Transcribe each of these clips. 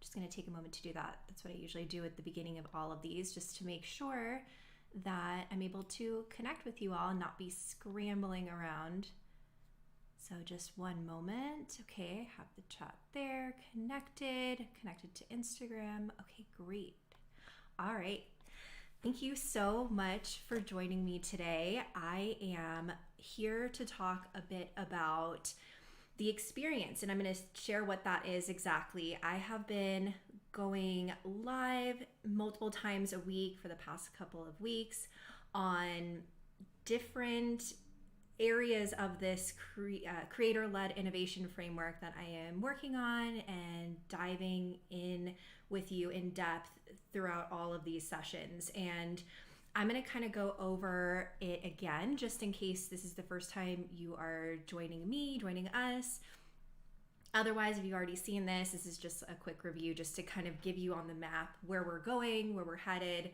just going to take a moment to do that. That's what I usually do at the beginning of all of these, just to make sure that I'm able to connect with you all and not be scrambling around. So just one moment. Okay, have the chat there, connected to Instagram. Okay, great. All right. Thank you so much for joining me today. I am here to talk a bit about the experience, and I'm going to share what that is exactly. I have been going live multiple times a week for the past couple of weeks on different areas of this creator-led innovation framework that I am working on and diving in with you in depth throughout all of these sessions. And I'm going to kind of go over it again, just in case this is the first time you are joining us. Otherwise, if you've already seen this is just a quick review just to kind of give you on the map where we're going, where we're headed.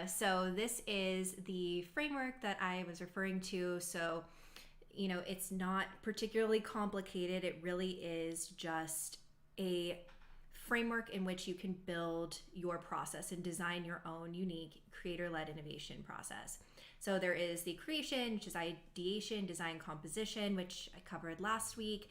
So this is the framework that I was referring to. So, it's not particularly complicated. It really is just a framework in which you can build your process and design your own unique creator-led innovation process. So there is the creation, which is ideation, design, composition, which I covered last week.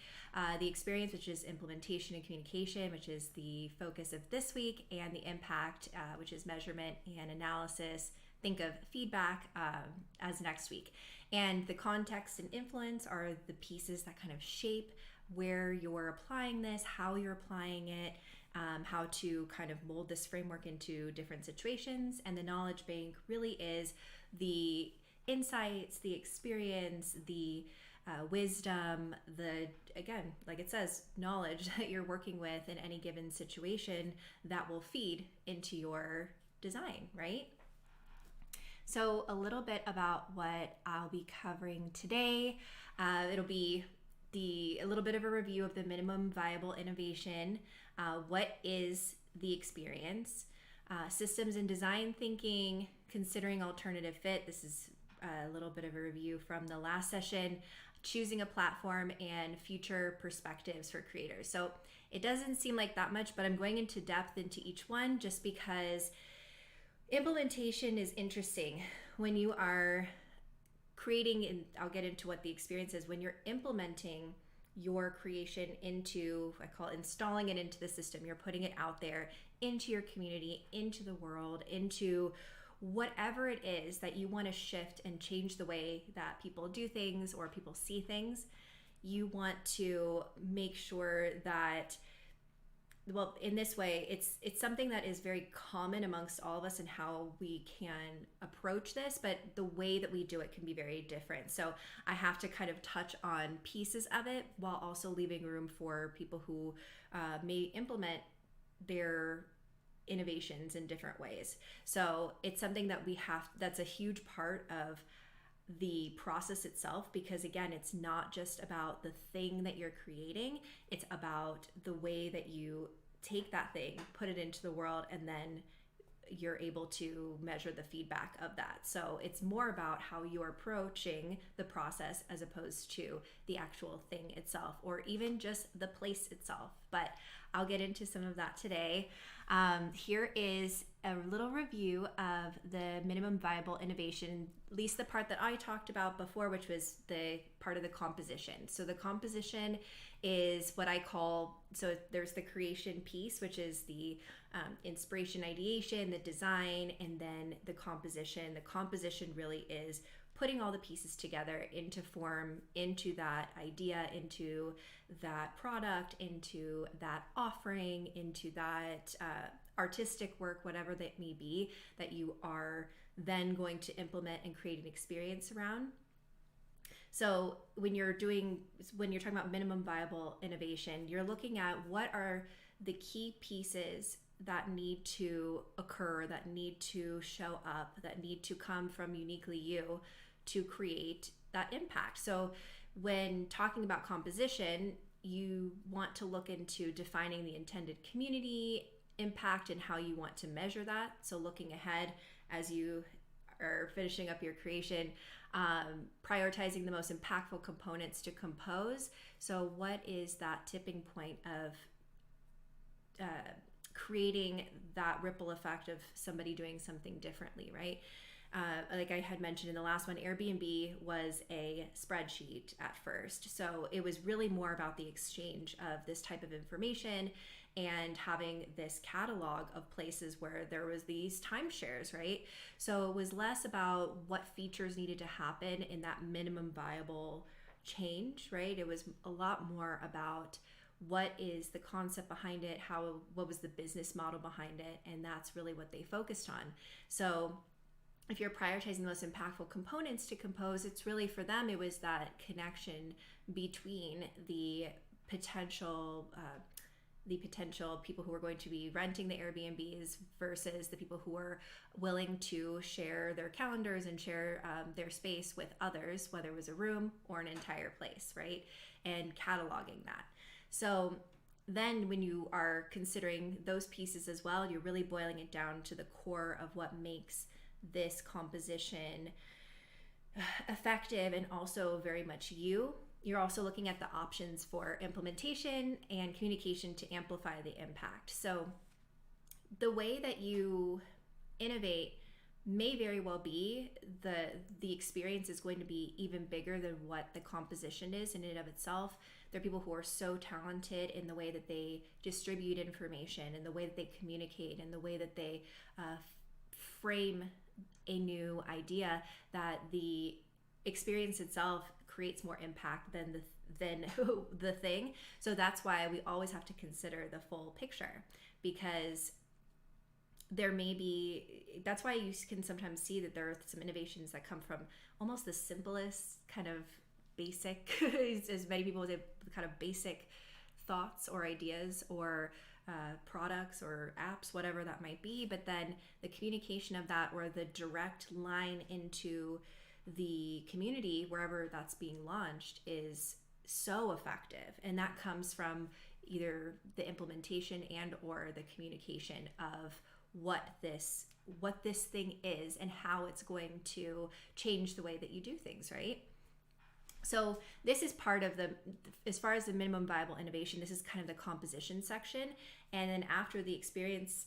The experience, which is implementation and communication, which is the focus of this week. And the impact, which is measurement and analysis. Think of feedback as next week. And the context and influence are the pieces that kind of shape where you're applying this, how you're applying it, how to kind of mold this framework into different situations. And the knowledge bank really is the insights, the experience, the wisdom, again, like it says, knowledge that you're working with in any given situation that will feed into your design, right? So a little bit about what I'll be covering today. It'll be a little bit of a review of the minimum viable innovation. What is the experience? Systems and design thinking, considering alternative fit. This is a little bit of a review from the last session. Choosing a platform and future perspectives for creators. So it doesn't seem like that much, but I'm going into depth into each one just because implementation is interesting when you are creating, and I'll get into what the experience is, when you're implementing your creation into, I call it installing it into the system. You're putting it out there into your community, into the world, into whatever it is that you want to shift and change the way that people do things or people see things. You want to make sure that, well, in this way, it's something that is very common amongst all of us and how we can approach this, but the way that we do it can be very different. So I have to kind of touch on pieces of it while also leaving room for people who may implement their innovations in different ways. So it's something that that's a huge part of the process itself, because again, it's not just about the thing that you're creating, it's about the way that you take that thing, put it into the world, and then you're able to measure the feedback of that. So it's more about how you're approaching the process as opposed to the actual thing itself, or even just the place itself. But I'll get into some of that today. Here is a little review of the minimum viable innovation, at least the part that I talked about before, which was the part of the composition. So the composition is what I call, so there's the creation piece, which is the inspiration, ideation, the design, and then the composition. The composition really is putting all the pieces together into form, into that idea, into that product, into that offering, into that artistic work, whatever that may be, that you are then going to implement and create an experience around. So when you're talking about minimum viable innovation, you're looking at what are the key pieces that need to occur, that need to show up, that need to come from uniquely you to create that impact. So when talking about composition, you want to look into defining the intended community impact and how you want to measure that. So looking ahead as you are finishing up your creation, prioritizing the most impactful components to compose. So what is that tipping point of creating that ripple effect of somebody doing something differently, right? Like I had mentioned in the last one, Airbnb was a spreadsheet at first. So it was really more about the exchange of this type of information and having this catalog of places where there was these timeshares, right? So it was less about what features needed to happen in that minimum viable change, right? It was a lot more about what is the concept behind it, what was the business model behind it, and that's really what they focused on. So if you're prioritizing the most impactful components to compose, it's really for them, it was that connection between the potential people who are going to be renting the Airbnbs versus the people who are willing to share their calendars and share their space with others, whether it was a room or an entire place, right? And cataloging that. So then when you are considering those pieces as well, you're really boiling it down to the core of what makes this composition effective and also very much you. You're also looking at the options for implementation and communication to amplify the impact. So the way that you innovate may very well be the experience is going to be even bigger than what the composition is in and of itself. There are people who are so talented in the way that they distribute information and the way that they communicate and the way that they frame a new idea, that the experience itself creates more impact than the thing. So that's why we always have to consider the full picture, because that's why you can sometimes see that there are some innovations that come from almost the simplest kind of basic, as many people say, kind of basic thoughts or ideas or products or apps, whatever that might be. But then the communication of that, or the direct line into the community, wherever that's being launched, is so effective. And that comes from either the implementation and or the communication of what this thing is and how it's going to change the way that you do things, right? So this is part of as far as the minimum viable innovation, this is kind of the composition section. And then after the experience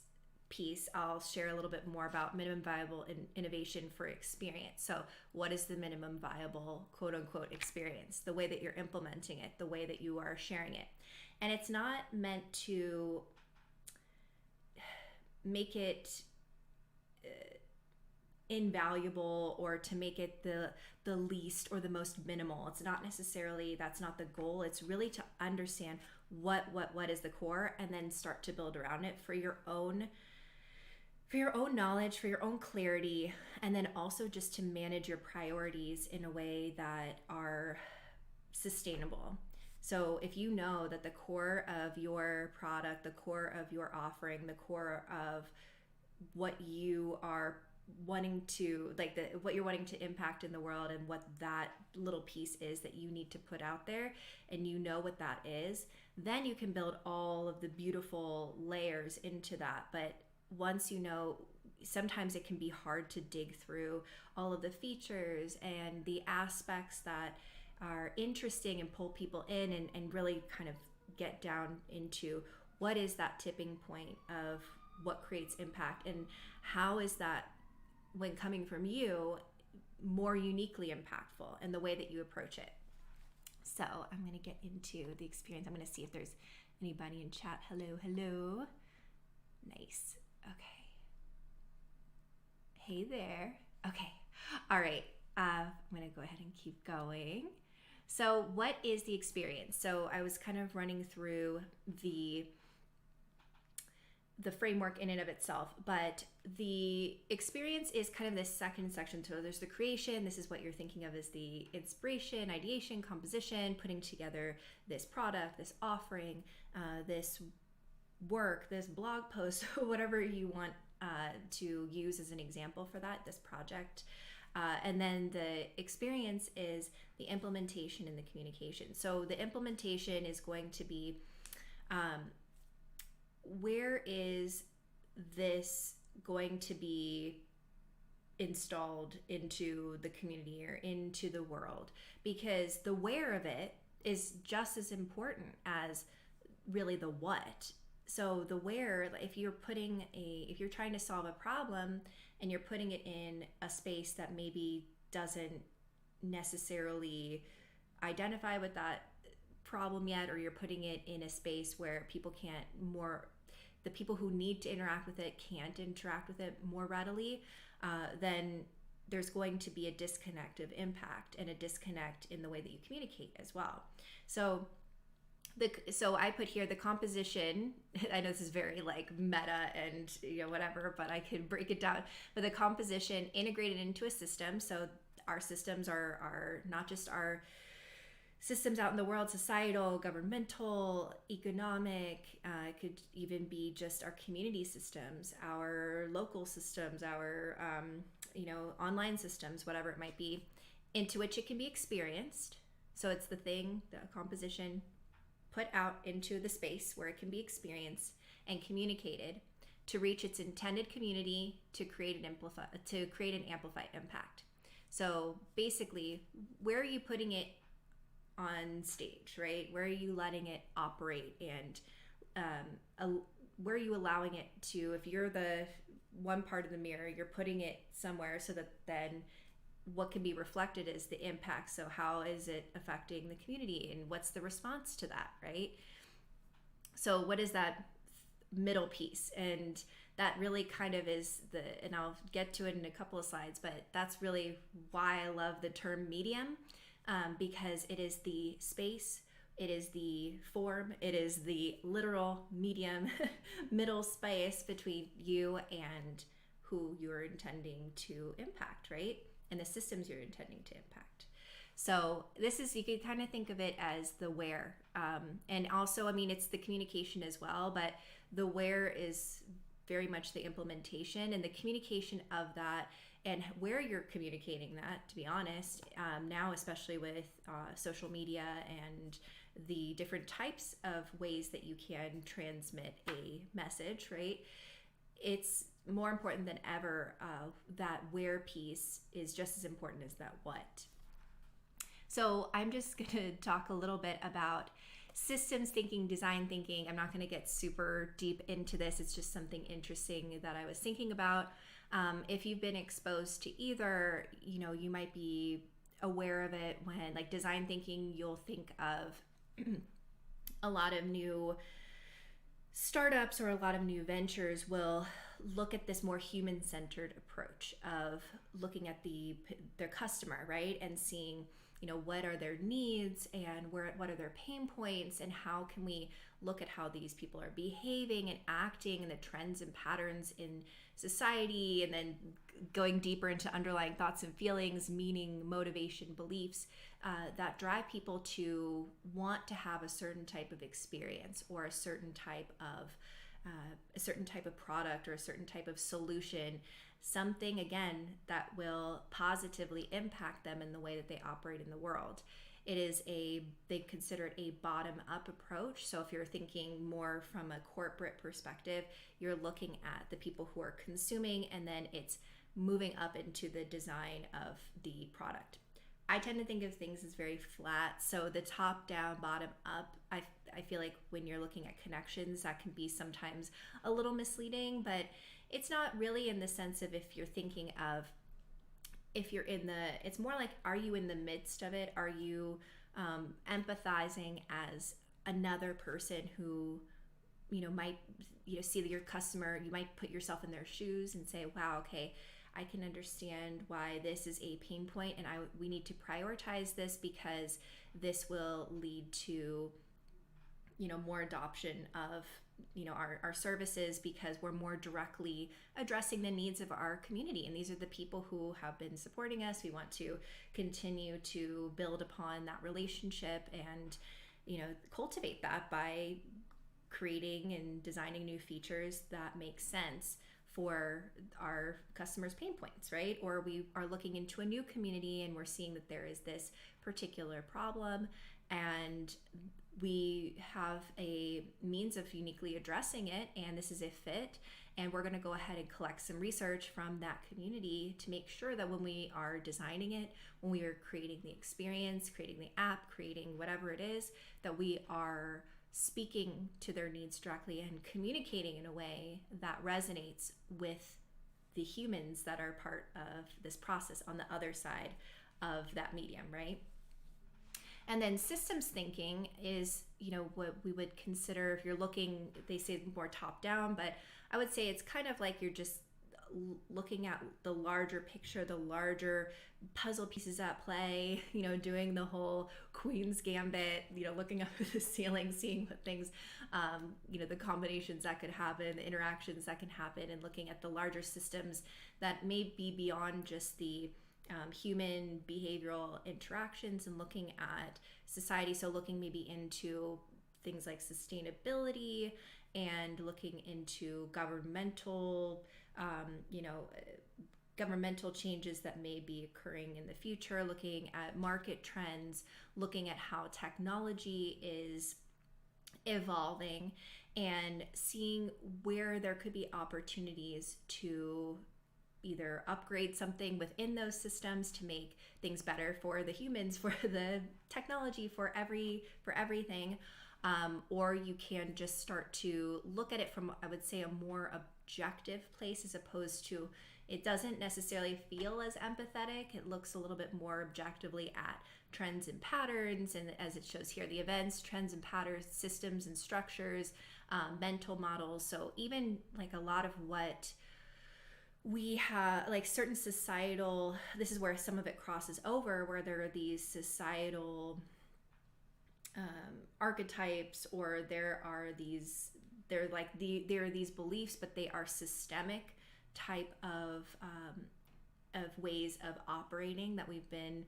piece, I'll share a little bit more about minimum viable innovation for experience. So what is the minimum viable quote unquote experience? The way that you're implementing it, the way that you are sharing it. And it's not meant to make it invaluable or to make it the least or the most minimal. It's not necessarily, that's not the goal. It's really to understand what is the core, and then start to build around it for your own knowledge, for your own clarity, and then also just to manage your priorities in a way that are sustainable. So if you know that the core of your product, the core of your offering, the core of what you are wanting to, what you're wanting to impact in the world, and what that little piece is that you need to put out there, and you know what that is, then you can build all of the beautiful layers into that. But once you know, sometimes it can be hard to dig through all of the features and the aspects that are interesting and pull people in, and really kind of get down into what is that tipping point of what creates impact, and how is that, when coming from you, more uniquely impactful in the way that you approach it. So I'm going to get into the experience. I'm going to see if there's anybody in chat. Hello. Nice. Okay. Hey there. Okay. All right. I'm going to go ahead and keep going. So what is the experience? So I was kind of running through the framework in and of itself, but the experience is kind of this second section. So there's the creation. This is what you're thinking of as the inspiration, ideation, composition, putting together this product, this offering, this work, this blog post, whatever you want to use as an example for that, this project. And then the experience is the implementation and the communication. So the implementation is going to be, where is this going to be installed into the community or into the world? Because the where of it is just as important as really the what. So the where, if you're trying to solve a problem and you're putting it in a space that maybe doesn't necessarily identify with that problem yet, or you're putting it in a space where the people who need to interact with it can't interact with it more readily, then there's going to be a disconnect of impact and a disconnect in the way that you communicate as well. So I put here the composition. I know this is very like meta and whatever, but I could break it down. But the composition integrated into a system. So our systems are not just our systems out in the world, societal, governmental, economic. It could even be just our community systems, our local systems, our online systems, whatever it might be, into which it can be experienced. So it's the composition put out into the space where it can be experienced and communicated to reach its intended community to create an amplified impact. So basically, where are you putting it on stage, right? Where are you letting it operate, and where are you allowing it to, if you're the one part of the mirror, you're putting it somewhere so that then what can be reflected is the impact. So how is it affecting the community, and what's the response to that, right? So what is that middle piece? And that really kind of is and I'll get to it in a couple of slides, but that's really why I love the term medium, because it is the space, it is the form, it is the literal medium, middle space between you and who you're intending to impact, right? And the systems you're intending to impact. So you can kind of think of it as the where. And also, it's the communication as well, but the where is very much the implementation and the communication of that, and where you're communicating that, to be honest, now, especially with social media and the different types of ways that you can transmit a message, right? It's more important than ever. That where piece is just as important as that what. So I'm just going to talk a little bit about systems thinking, design thinking. I'm not going to get super deep into this. It's just something interesting that I was thinking about. If you've been exposed to either, you might be aware of it. When like design thinking, you'll think of a lot of new startups or a lot of new ventures will look at this more human-centered approach of looking at their customer, right? And seeing, what are their needs and what are their pain points, and how can we look at how these people are behaving and acting, and the trends and patterns in society, and then going deeper into underlying thoughts and feelings, meaning, motivation, beliefs that drive people to want to have a certain type of experience, or a certain type of product, or a certain type of solution, something again that will positively impact them in the way that they operate in the world. They consider it a bottom-up approach. So if you're thinking more from a corporate perspective, you're looking at the people who are consuming, and then it's moving up into the design of the product. I tend to think of things as very flat. So the top down, bottom up, I feel like when you're looking at connections, that can be sometimes a little misleading, but it's not really in the sense of if you're thinking of, it's more like, are you in the midst of it? Are you empathizing as another person who, might, see your customer, you might put yourself in their shoes and say, wow, okay, I can understand why this is a pain point, and we need to prioritize this because this will lead to, more adoption of, our services, because we're more directly addressing the needs of our community. And these are the people who have been supporting us. We want to continue to build upon that relationship and, cultivate that by creating and designing new features that make sense for our customers' pain points, right? Or we are looking into a new community and we're seeing that there is this particular problem, and we have a means of uniquely addressing it, and this is a fit, and we're going to go ahead and collect some research from that community to make sure that when we are designing it, when we are creating the experience, creating the app, creating whatever it is, that we are speaking to their needs directly and communicating in a way that resonates with the humans that are part of this process on the other side of that medium, right? And then systems thinking is, what we would consider, if you're looking, they say more top down, but I would say it's kind of like you're just looking at the larger picture, the larger puzzle pieces at play, doing the whole Queen's Gambit, looking up at the ceiling, seeing what things, the combinations that could happen, the interactions that can happen, and looking at the larger systems that may be beyond just the human behavioral interactions, and looking at society. So looking maybe into things like sustainability and looking into governmental governmental changes that may be occurring in the future, looking at market trends, looking at how technology is evolving, and seeing where there could be opportunities to either upgrade something within those systems to make things better for the humans, for the technology, for everything, or you can just start to look at it from, I would say, a more objective place, as opposed to, it doesn't necessarily feel as empathetic. It looks a little bit more objectively at trends and patterns, and as it shows here, the events, trends and patterns, systems and structures, mental models. So even like a lot of what we have, like certain societal, this is where some of it crosses over, where there are these societal archetypes, or there are these beliefs, but they are systemic type of ways of operating that we've been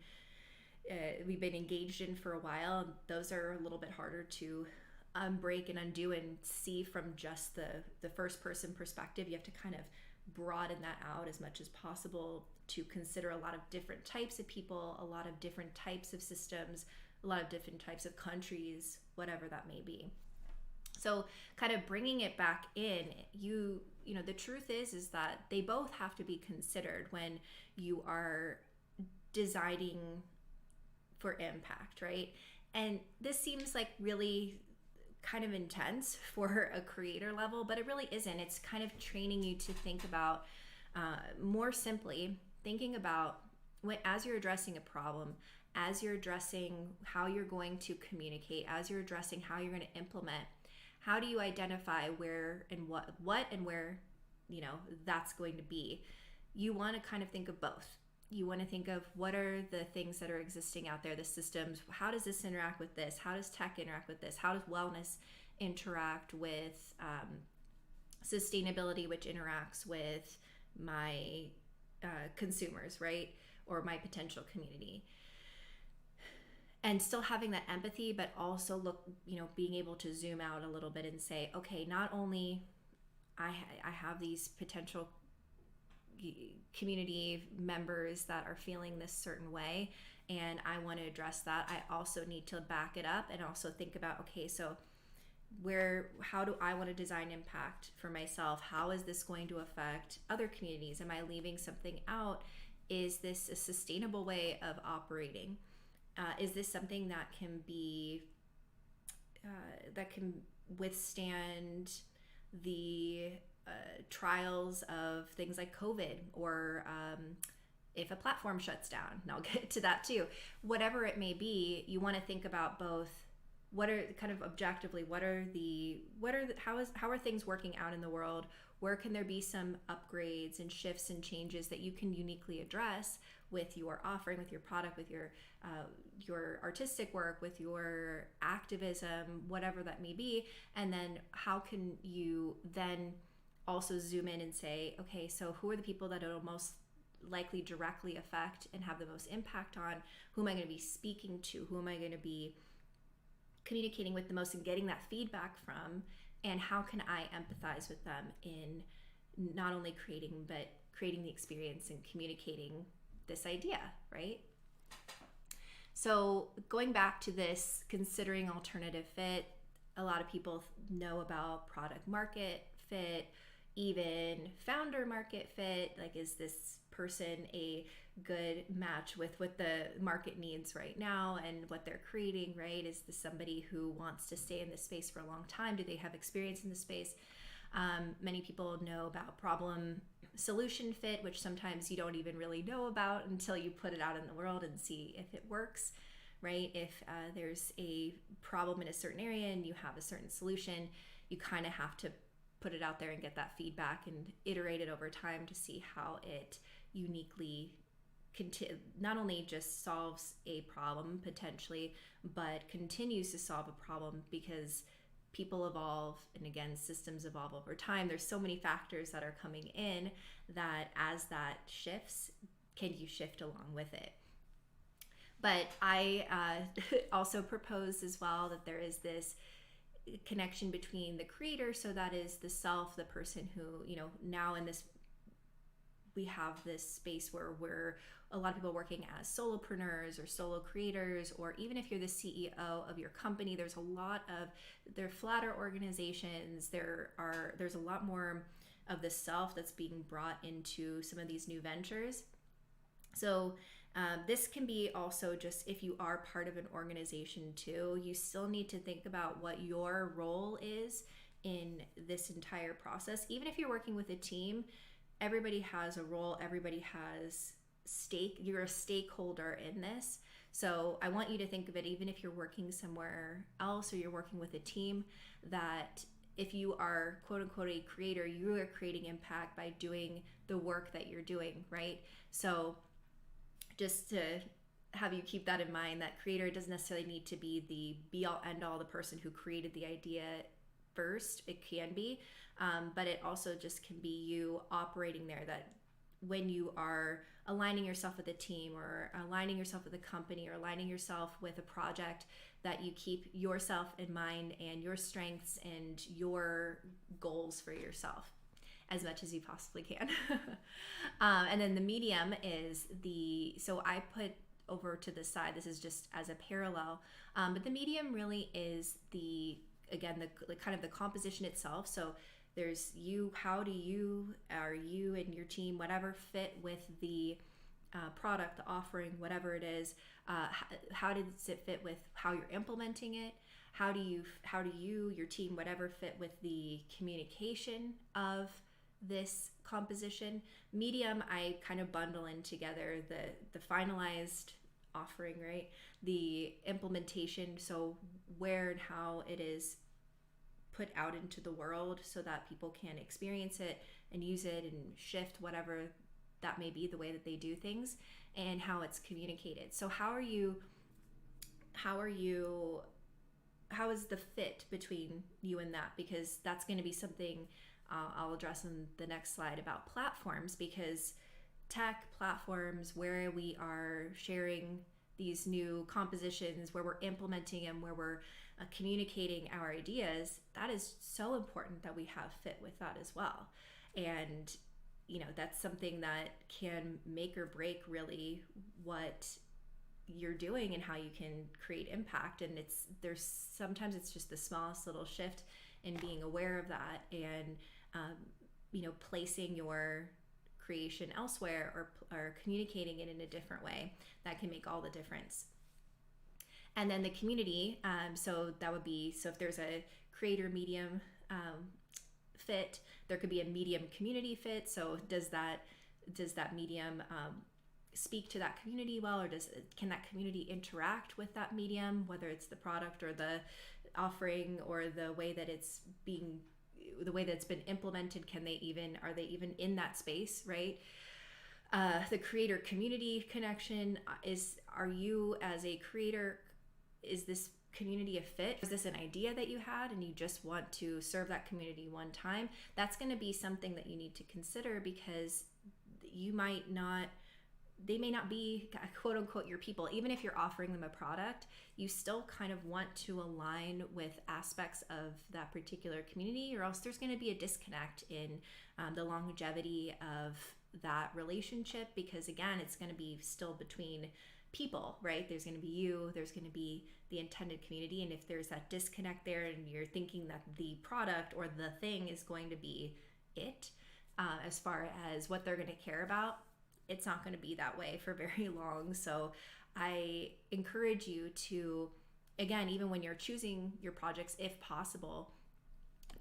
engaged in for a while. Those are a little bit harder to break and undo and see from just the first person perspective. You have to kind of broaden that out as much as possible to consider a lot of different types of people, a lot of different types of systems, a lot of different types of countries, whatever that may be. So kind of bringing it back in, the truth is that they both have to be considered when you are designing for impact, right? And this seems like really kind of intense for a creator level, but it really isn't. It's kind of training you to think about, more simply, thinking about as you're addressing a problem, as you're addressing how you're going to communicate, as you're addressing how you're going to implement, how do you identify where and what and where, that's going to be. You want to kind of think of both. You want to think of what are the things that are existing out there, the systems, how does this interact with this? How does tech interact with this? How does wellness interact with sustainability, which interacts with my consumers, right? Or my potential community. And still having that empathy, but also being able to zoom out a little bit and say, okay, not only I have these potential community members that are feeling this certain way, and I want to address that, I also need to back it up and also think about, okay, so how do I want to design impact for myself? How is this going to affect other communities? Am I leaving something out? Is this a sustainable way of operating? Is this something that can be that can withstand the trials of things like COVID, or if a platform shuts down? And I'll get to that too. Whatever it may be, you want to think about both. What are kind of objectively? How are things working out in the world? Where can there be some upgrades and shifts and changes that you can uniquely address with your offering, with your product, with your artistic work, with your activism, whatever that may be? And then how can you then also zoom in and say, okay, so who are the people that it'll most likely directly affect and have the most impact on? Who am I going to be speaking to? Who am I going to be communicating with the most and getting that feedback from? And how can I empathize with them in not only creating, but creating the experience and communicating this idea, right? So going back to this, considering alternative fit, a lot of people know about product market fit, even founder market fit. Like, is this person a good match with what the market needs right now and what they're creating, right? Is this somebody who wants to stay in this space for a long time? Do they have experience in the space? Many people know about problem solution fit, which sometimes you don't even really know about until you put it out in the world and see if it works, right? If there's a problem in a certain area and you have a certain solution, you kind of have to put it out there and get that feedback and iterate it over time to see how it uniquely not only just solves a problem potentially, but continues to solve a problem, because people evolve, and again, systems evolve over time. There's so many factors that are coming in that as that shifts, can you shift along with it? But I also propose as well that there is this connection between the creator, so that is the self, the person who, now in this, we have this space where we're a lot of people working as solopreneurs or solo creators, or even if you're the CEO of your company, there's they're flatter organizations. There's a lot more of the self that's being brought into some of these new ventures. So this can be also just, if you are part of an organization too, you still need to think about what your role is in this entire process. Even if you're working with a team, everybody has a role, everybody has stake. You're a stakeholder in this. So I want you to think of it, even if you're working somewhere else or you're working with a team, that if you are quote unquote a creator, you are creating impact by doing the work that you're doing, right? So just to have you keep that in mind, that creator doesn't necessarily need to be the be all end all, the person who created the idea first. It can be, but it also just can be you operating there, that when you are aligning yourself with a team or aligning yourself with a company or aligning yourself with a project, that you keep yourself in mind and your strengths and your goals for yourself as much as you possibly can. And then the medium is so I put over to the side, this is just as a parallel, but the medium really is the kind of the composition itself. So there's you, how do you and your team, whatever, fit with the product, the offering, whatever it is. How does it fit with how you're implementing it? How do you, your team, whatever, fit with the communication of this composition? Medium, I kind of bundle in together the finalized offering, right? The implementation, so where and how it is put out into the world so that people can experience it and use it and shift whatever that may be, the way that they do things, and how it's communicated. So how is the fit between you and that? Because that's going to be something I'll address in the next slide about platforms, because tech platforms where we are sharing these new compositions, where we're implementing them, where we're communicating our ideas, that is so important that we have fit with that as well. And that's something that can make or break really what you're doing and how you can create impact. And sometimes it's just the smallest little shift in being aware of that and placing your creation elsewhere or communicating it in a different way that can make all the difference. And then the community, so that would be, so if there's a creator medium fit, there could be a medium community fit. So does that medium speak to that community well, or can that community interact with that medium, whether it's the product or the offering or the way that it's been implemented? Are they even in that space, right? The creator community connection are you as a creator, is this community a fit? Is this an idea that you had and you just want to serve that community one time? That's going to be something that you need to consider, because they may not be quote unquote your people. Even if you're offering them a product, you still kind of want to align with aspects of that particular community, or else there's going to be a disconnect in the longevity of that relationship, because again, it's going to be still between people, right? There's going to be you, there's going to be the intended community, and if there's that disconnect there and you're thinking that the product or the thing is going to be it. As far as what they're going to care about, it's not going to be that way for very long. So I encourage you to, again, even when you're choosing your projects, if possible,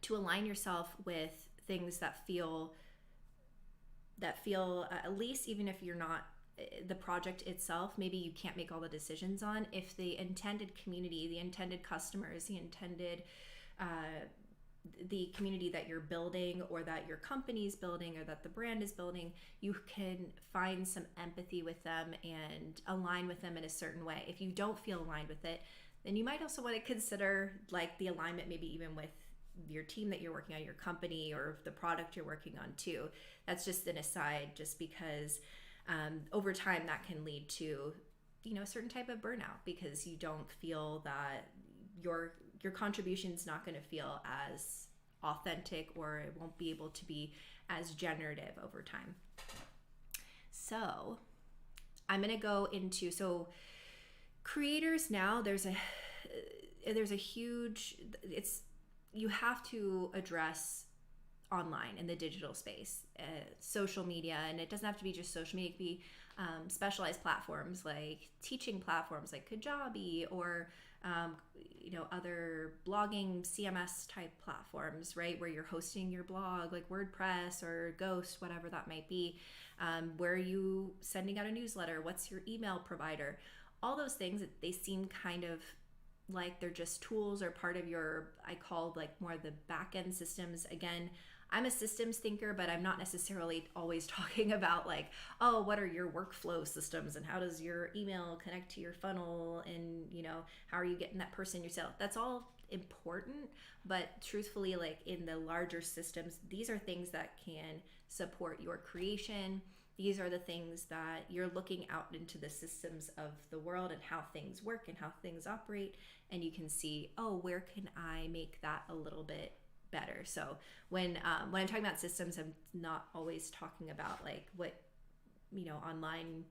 to align yourself with things that feel at least, even if you're not the project itself, maybe you can't make all the decisions on, if the intended community, the intended customers, the community that you're building, or that your company's building, or that the brand is building, you can find some empathy with them and align with them in a certain way. If you don't feel aligned with it, then you might also want to consider like the alignment, maybe even with your team that you're working on, your company, or the product you're working on too. That's just an aside, just because over time that can lead to, a certain type of burnout, because you don't feel that your contribution's not going to feel as authentic, or it won't be able to be as generative over time. So I'm going to go into, creators now, there's a huge, you have to address online in the digital space, social media, and it doesn't have to be just social media. It could be specialized platforms like teaching platforms like Kajabi, or other blogging CMS type platforms, right, where you're hosting your blog, like WordPress or Ghost, whatever that might be. Where are you sending out a newsletter? What's your email provider? All those things, they seem kind of like they're just tools, or part of your, I call like more the back end systems. Again, I'm a systems thinker, but I'm not necessarily always talking about like, oh, what are your workflow systems, and how does your email connect to your funnel, and how are you getting that person yourself? That's all important, but truthfully, like in the larger systems, these are things that can support your creation. These are the things that you're looking out into the systems of the world and how things work and how things operate, and you can see, oh, where can I make that a little bit better? So when I'm talking about systems, I'm not always talking about like what online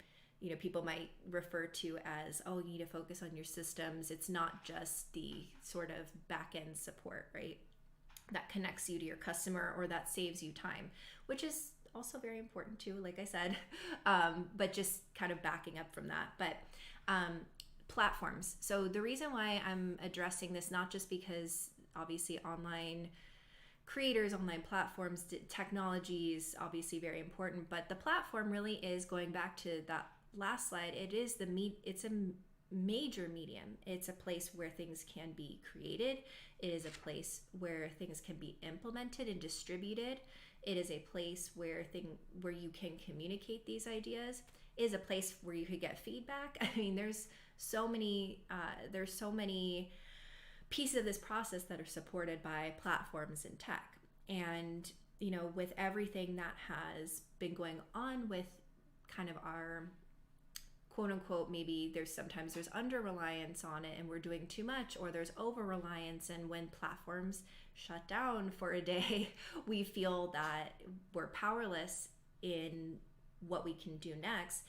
people might refer to as, oh, you need to focus on your systems. It's not just the sort of back end support, right, that connects you to your customer or that saves you time, which is also very important too, like I said, but just kind of backing up from that. But platforms. So the reason why I'm addressing this, not just because obviously online creators, online platforms, technology is obviously very important, but the platform really is, going back to that last slide, it's a major medium. It's a place where things can be created. It is a place where things can be implemented and distributed. It is a place where you can communicate these ideas. It is a place where you could get feedback. I mean, there's so many pieces of this process that are supported by platforms and tech. And with everything that has been going on with kind of our quote unquote, maybe sometimes there's under reliance on it and we're doing too much, or there's over reliance, and when platforms shut down for a day, we feel that we're powerless in what we can do next.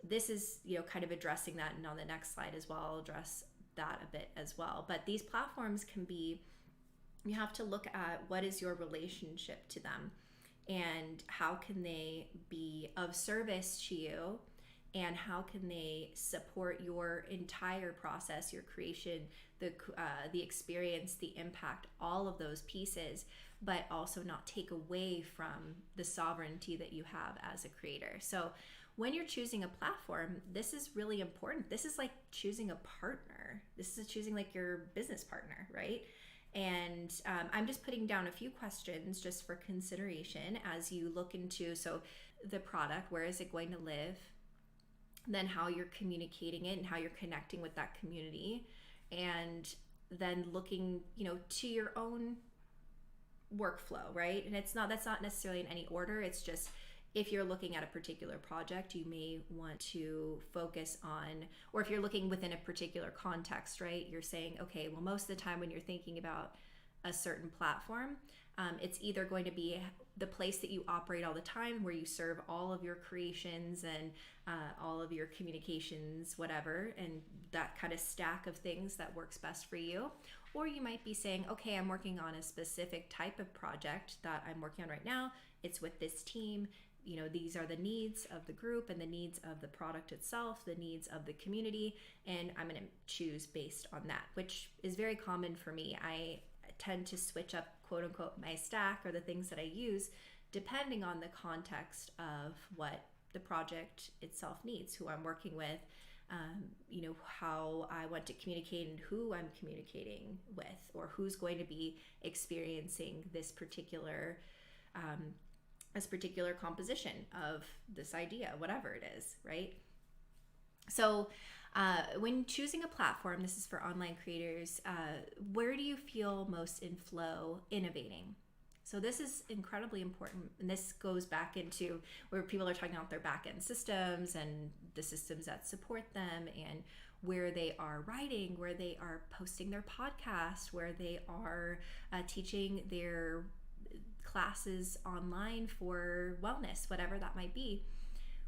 This is kind of addressing that, and on the next slide as well, I'll address that a bit as well. But these platforms can be, you have to look at what is your relationship to them, and how can they be of service to you, and how can they support your entire process, your creation, the experience, the impact, all of those pieces, but also not take away from the sovereignty that you have as a creator. So when you're choosing a platform, this is really important. This is like choosing a partner. This is choosing like your business partner, right? And I'm just putting down a few questions just for consideration as you look into, so the product, where is it going to live? Then how you're communicating it and how you're connecting with that community. And then looking, to your own workflow, right? And that's not necessarily in any order. It's just, if you're looking at a particular project, you may want to focus on, or if you're looking within a particular context, right? You're saying, okay, well, most of the time when you're thinking about a certain platform, It's either going to be the place that you operate all the time, where you serve all of your creations and all of your communications, whatever, and that kind of stack of things that works best for you. Or you might be saying, okay, I'm working on a specific type of project that I'm working on right now. It's with this team. These are the needs of the group and the needs of the product itself, the needs of the community, and I'm going to choose based on that, which is very common for me. I tend to switch up, quote unquote, my stack or the things that I use depending on the context of what the project itself needs, who I'm working with, how I want to communicate and who I'm communicating with, or who's going to be experiencing this particular composition of this idea, whatever it is, right? So when choosing a platform, this is for online creators, where do you feel most in flow innovating? So this is incredibly important, and this goes back into where people are talking about their back-end systems and the systems that support them, and where they are writing, where they are posting their podcast, where they are teaching their classes online for wellness, whatever that might be.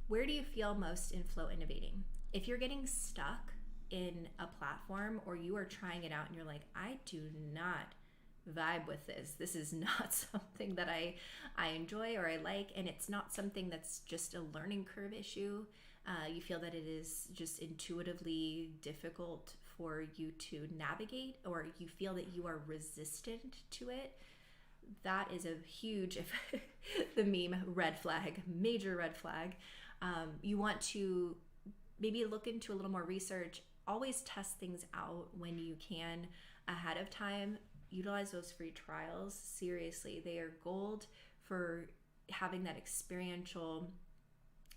Where do you feel most in flow innovating? If you're getting stuck in a platform, or you are trying it out and you're like, I do not vibe with this. This is not something that I enjoy or I like, and it's not something that's just a learning curve issue. You feel that it is just intuitively difficult for you to navigate, or you feel that you are resistant to it. That is a huge, the meme, red flag, major red flag. You want to maybe look into a little more research. Always test things out when you can ahead of time. Utilize those free trials. Seriously, they are gold for having that experiential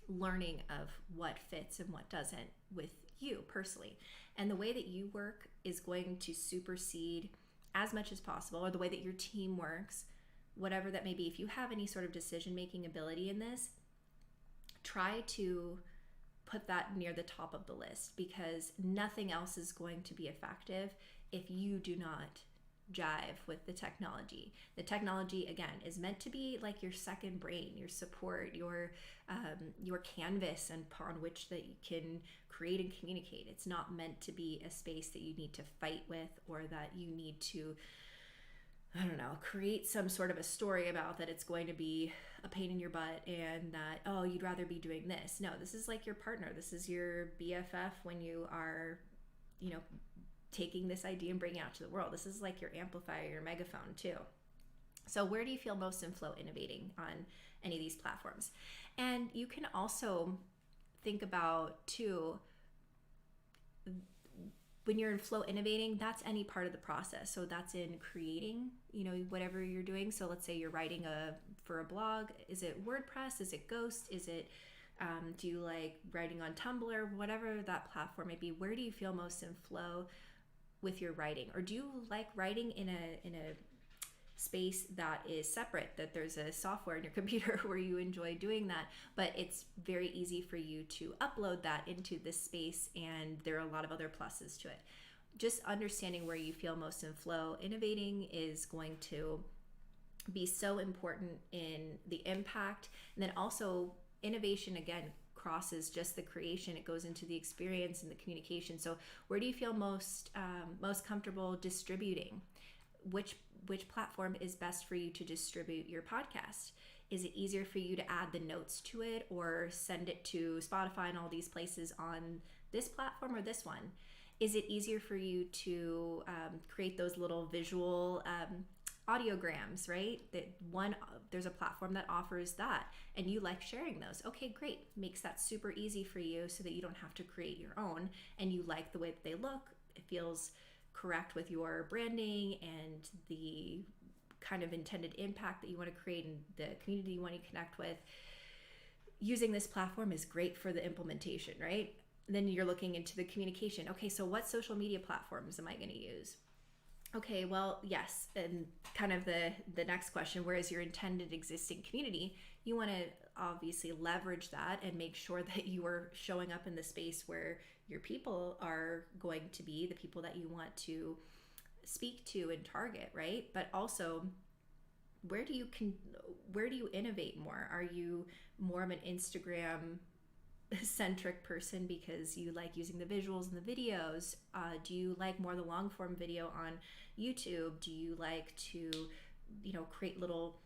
learning of what fits and what doesn't with you personally. And the way that you work is going to supersede as much as possible, or the way that your team works, whatever that may be. If you have any sort of decision-making ability in this, try to put that near the top of the list, because nothing else is going to be effective if you do not jive with the technology. The technology, again, is meant to be like your second brain, your support, your canvas and on which that you can create and communicate. It's not meant to be a space that you need to fight with, or that you need to, create some sort of a story about that it's going to be a pain in your butt and that, oh, you'd rather be doing this. No, this is like your partner. This is your BFF when you are, taking this idea and bringing it out to the world. This is like your amplifier, your megaphone too. So where do you feel most in flow innovating on any of these platforms? And you can also think about too, when you're in flow innovating, that's any part of the process. So that's in creating, whatever you're doing. So let's say you're writing for a blog. Is it WordPress? Is it Ghost? Is it, do you like writing on Tumblr? Whatever that platform may be, where do you feel most in flow with your writing? Or do you like writing in a space that is separate, that there's a software in your computer where you enjoy doing that, but it's very easy for you to upload that into this space, and there are a lot of other pluses to it. Just understanding where you feel most in flow innovating is going to be so important in the impact. And then also innovation, again, crosses just the creation. It goes into the experience and the communication. So where do you feel most comfortable distributing? Which platform is best for you to distribute your podcast? Is it easier for you to add the notes to it, or send it to Spotify and all these places on this platform or this one? Is it easier for you to create those little visual audiograms, right? There's a platform that offers that, and you like sharing those. Okay, great. Makes that super easy for you so that you don't have to create your own, and you like the way that they look. It feels correct with your branding and the kind of intended impact that you want to create and the community you want to connect with. Using this platform is great for the implementation, right? Then you're looking into the communication. Okay, so what social media platforms am I going to use? Okay, well, yes, and kind of the next question, where is your intended existing community? You want to obviously leverage that and make sure that you are showing up in the space where your people are going to be, the people that you want to speak to and target, right? But also where do you innovate more? Are you more of an Instagram centric person because you like using the visuals and the videos? Do you like more the long form video on YouTube? Do you like to, create little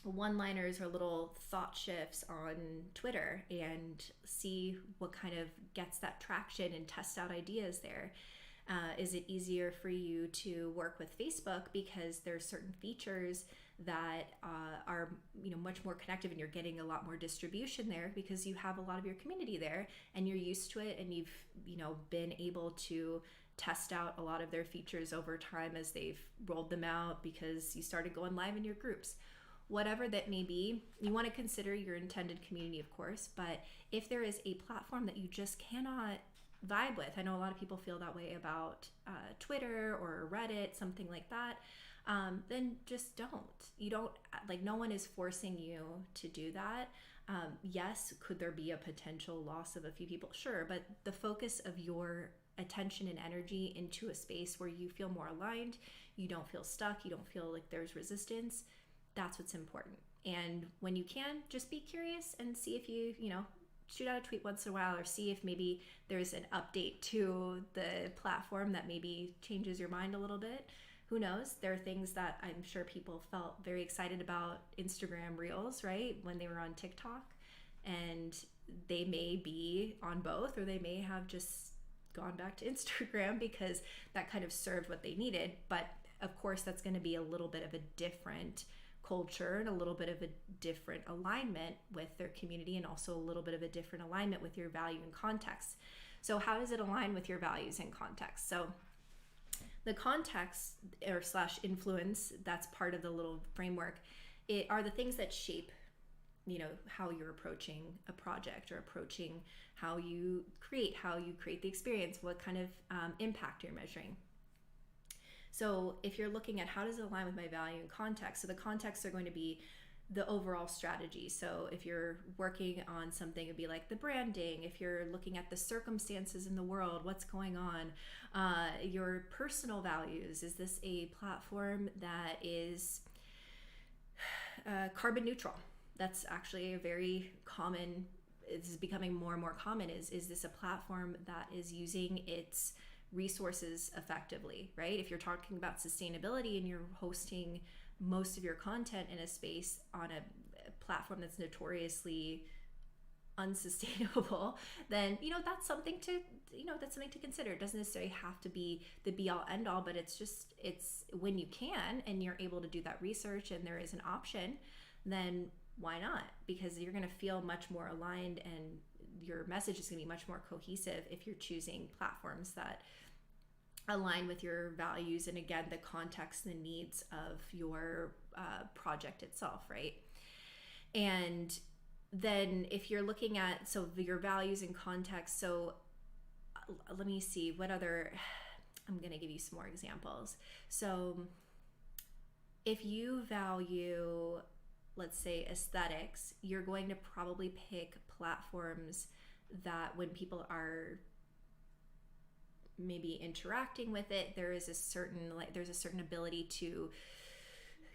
one-liners or little thought shifts on Twitter and see what kind of gets that traction and test out ideas there? Is it easier for you to work with Facebook because there's certain features that are much more connective, and you're getting a lot more distribution there because you have a lot of your community there and you're used to it, and you've been able to test out a lot of their features over time as they've rolled them out because you started going live in your groups? Whatever that may be, you want to consider your intended community, of course, but if there is a platform that you just cannot vibe with, I know a lot of people feel that way about Twitter or Reddit, something like that, then just don't. You don't, no one is forcing you to do that. Yes, could there be a potential loss of a few people? Sure, but the focus of your attention and energy into a space where you feel more aligned, you don't feel stuck, you don't feel like there's resistance, that's what's important. And when you can, just be curious and see if you shoot out a tweet once in a while, or see if maybe there's an update to the platform that maybe changes your mind a little bit. Who knows? There are things that I'm sure people felt very excited about Instagram Reels, right? When they were on TikTok, and they may be on both, or they may have just gone back to Instagram because that kind of served what they needed. But of course, that's going to be a little bit of a different culture and a little bit of a different alignment with their community, and also a little bit of a different alignment with your value and context. So how does it align with your values and context? So the context or / influence, that's part of the little framework, it are the things that shape how you're approaching a project, or approaching how you create the experience, what kind of impact you're measuring. So if you're looking at how does it align with my value and context, so the contexts are going to be the overall strategy. So if you're working on something, it'd be like the branding. If you're looking at the circumstances in the world, what's going on, your personal values. Is this a platform that is carbon neutral? That's actually a very common, it's becoming more and more common, is this a platform that is using its resources effectively, right? If you're talking about sustainability and you're hosting most of your content in a space on a platform that's notoriously unsustainable, then that's something to consider. It doesn't necessarily have to be the be all end all, but it's when you can and you're able to do that research and there is an option, then why not? Because you're going to feel much more aligned, and your message is going to be much more cohesive if you're choosing platforms that align with your values, and again, the context, the needs of your project itself, right? And then if you're looking at your values and context, so let me see what other, I'm going to give you some more examples. So if you value, let's say, aesthetics, you're going to probably pick platforms that when people are maybe interacting with it, there's a certain ability to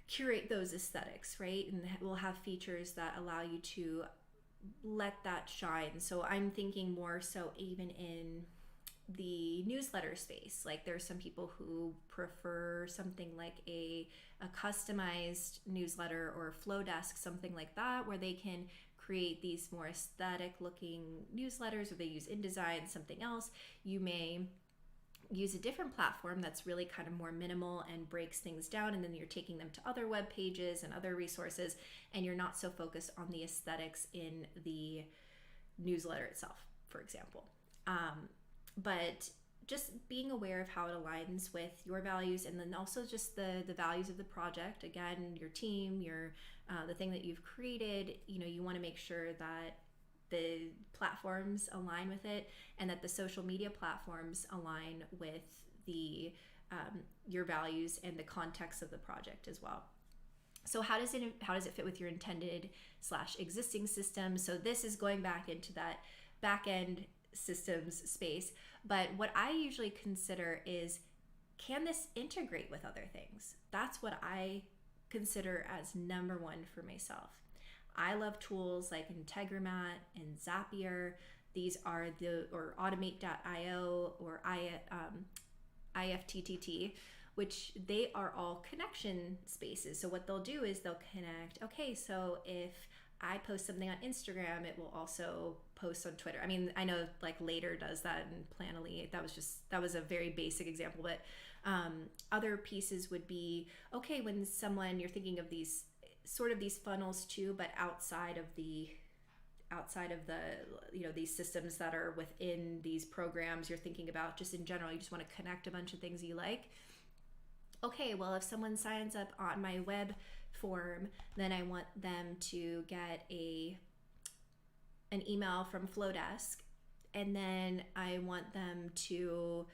curate those aesthetics, right? And we'll have features that allow you to let that shine. So I'm thinking more so even in the newsletter space. Like there's some people who prefer something like a customized newsletter or a flow desk, something like that, where they can create these more aesthetic looking newsletters, or they use InDesign, something else. You may use a different platform that's really kind of more minimal and breaks things down, and then you're taking them to other web pages and other resources, and you're not so focused on the aesthetics in the newsletter itself, for example. But just being aware of how it aligns with your values, and then also just the values of the project. Again, your team, the thing that you've created, you want to make sure that the platforms align with it, and that the social media platforms align with the your values and the context of the project as well. So how does it fit with your intended / existing system? So this is going back into that back end systems space. But what I usually consider is, can this integrate with other things? That's what I consider as number one for myself. I love tools like Integromat and Zapier. These are or Automate.io or IFTTT, which they are all connection spaces. So what they'll do is they'll connect, okay, so if I post something on Instagram, it will also post on Twitter. I mean, I know like Later does that and Planoly. That was a very basic example, but other pieces would be, okay, when you're thinking of these sort of these funnels too, but outside of the these systems that are within these programs you're thinking about, just in general, you just want to connect a bunch of things you like. Okay, well, if someone signs up on my web form, then I want them to get an email from Flowdesk, and then I want them to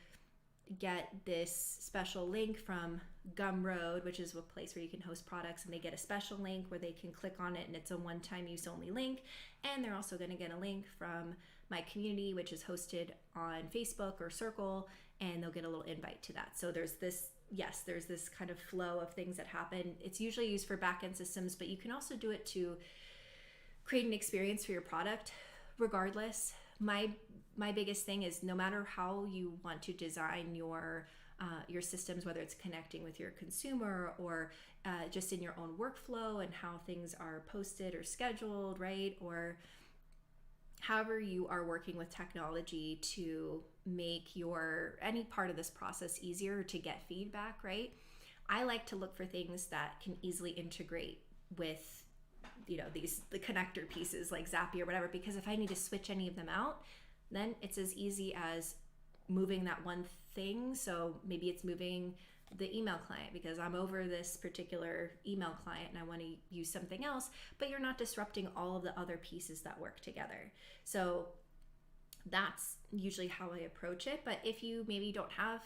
get this special link from Gumroad, which is a place where you can host products, and they get a special link where they can click on it, and it's a one-time use only link. And they're also going to get a link from my community, which is hosted on Facebook or Circle, and they'll get a little invite to that. So there's this kind of flow of things that happen. It's usually used for back-end systems, but you can also do it to create an experience for your product. Regardless, my biggest thing is, no matter how you want to design your systems, whether it's connecting with your consumer or just in your own workflow and how things are posted or scheduled, right? Or however you are working with technology to make any part of this process easier to get feedback, right? I like to look for things that can easily integrate with the connector pieces like Zapier or whatever, because if I need to switch any of them out, then it's as easy as moving that one thing. So maybe it's moving the email client because I'm over this particular email client and I want to use something else, but you're not disrupting all of the other pieces that work together. So that's usually how I approach it. But if you maybe don't have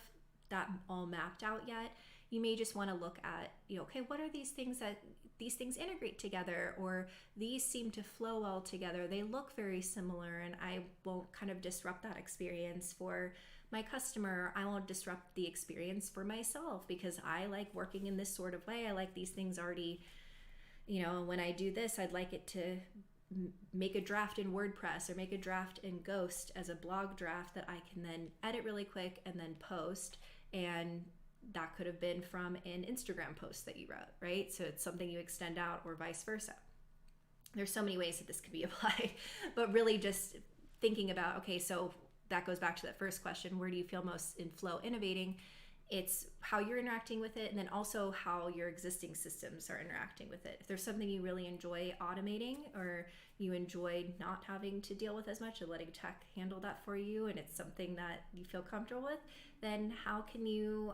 that all mapped out yet, you may just want to look at, okay, what are these things that these things integrate together, or these seem to flow well together. They look very similar, and I won't kind of disrupt that experience for my customer. I won't disrupt the experience for myself because I like working in this sort of way. I like these things already, when I do this, I'd like it to make a draft in WordPress or make a draft in Ghost as a blog draft that I can then edit really quick and then post. And that could have been from an Instagram post that you wrote, right? So it's something you extend out, or vice versa. There's so many ways that this could be applied, but really just thinking about, okay, so that goes back to that first question, where do you feel most in flow innovating? It's how you're interacting with it, and then also how your existing systems are interacting with it. If there's something you really enjoy automating, or you enjoy not having to deal with as much and letting tech handle that for you, and it's something that you feel comfortable with, then how can you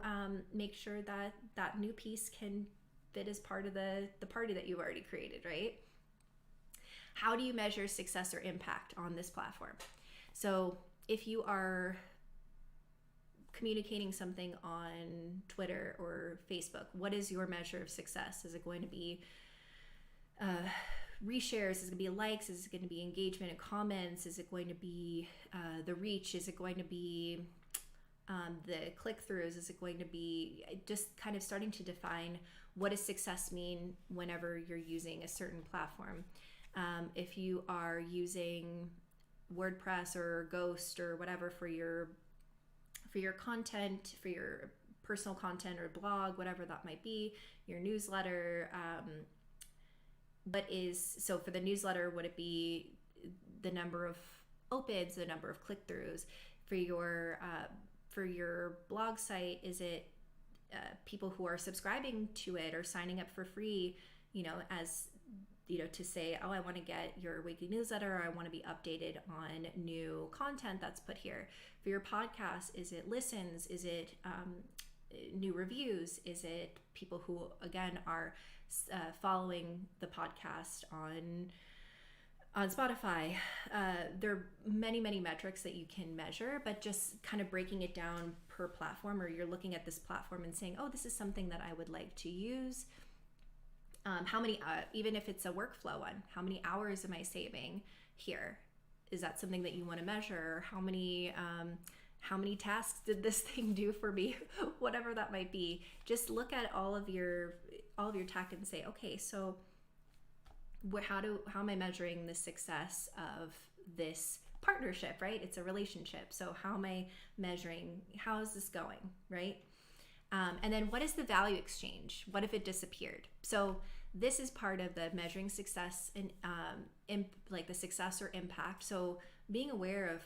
make sure that that new piece can fit as part of the party that you've already created, right? How do you measure success or impact on this platform? So if you are communicating something on Twitter or Facebook, what is your measure of success? Is it going to be reshares? Is it going to be likes? Is it going to be engagement and comments? Is it going to be the reach? Is it going to be the click-throughs? Is it going to be just kind of starting to define what does success mean whenever you're using a certain platform? If you are using WordPress or Ghost or whatever for your content, for your personal content or blog, whatever that might be, your newsletter, so for the newsletter, would it be the number of opens, the number of click-throughs? For your blog site, is it people who are subscribing to it or signing up for free, to say, oh, I want to get your weekly newsletter, or I want to be updated on new content that's put here. For your podcast, is it listens? Is it new reviews? Is it people who, again, are following the podcast on Spotify? There are many, many metrics that you can measure, but just kind of breaking it down per platform, or you're looking at this platform and saying, oh, this is something that I would like to use. How many, even if it's a workflow one, how many hours am I saving here? Is that something that you want to measure? How many tasks did this thing do for me? Whatever that might be. Just look at all of your all of your tech and say, okay, so how am I measuring the success of this partnership, right? It's a relationship. So how am I measuring, how is this going, right? And then what is the value exchange? What if it disappeared? So this is part of the measuring success and like the success or impact. So being aware of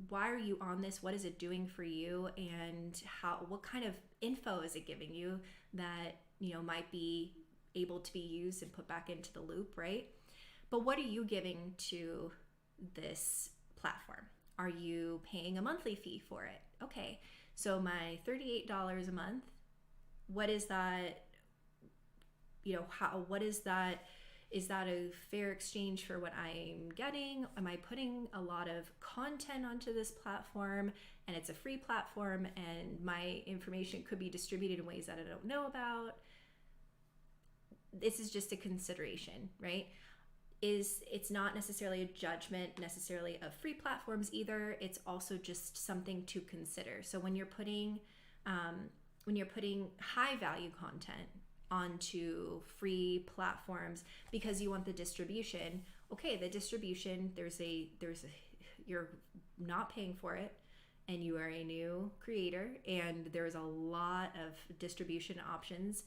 why are you on this? What is it doing for you? And what kind of info is it giving you that, might be able to be used and put back into the loop, right? But what are you giving to this platform? Are you paying a monthly fee for it? Okay, so my $38 a month, what is that? What is that? Is that a fair exchange for what I'm getting? Am I putting a lot of content onto this platform and it's a free platform and my information could be distributed in ways that I don't know about? This is just a consideration, right? It's not necessarily a judgment necessarily of free platforms either. It's also just something to consider. So when you're putting high value content onto free platforms because you want the distribution, okay, the distribution, you're not paying for it and you are a new creator and there's a lot of distribution options.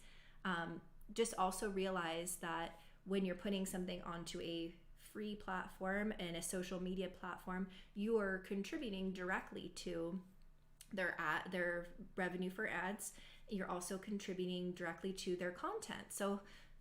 Just also realize that when you're putting something onto a free platform and a social media platform, you are contributing directly to their revenue for ads. You're also contributing directly to their content. So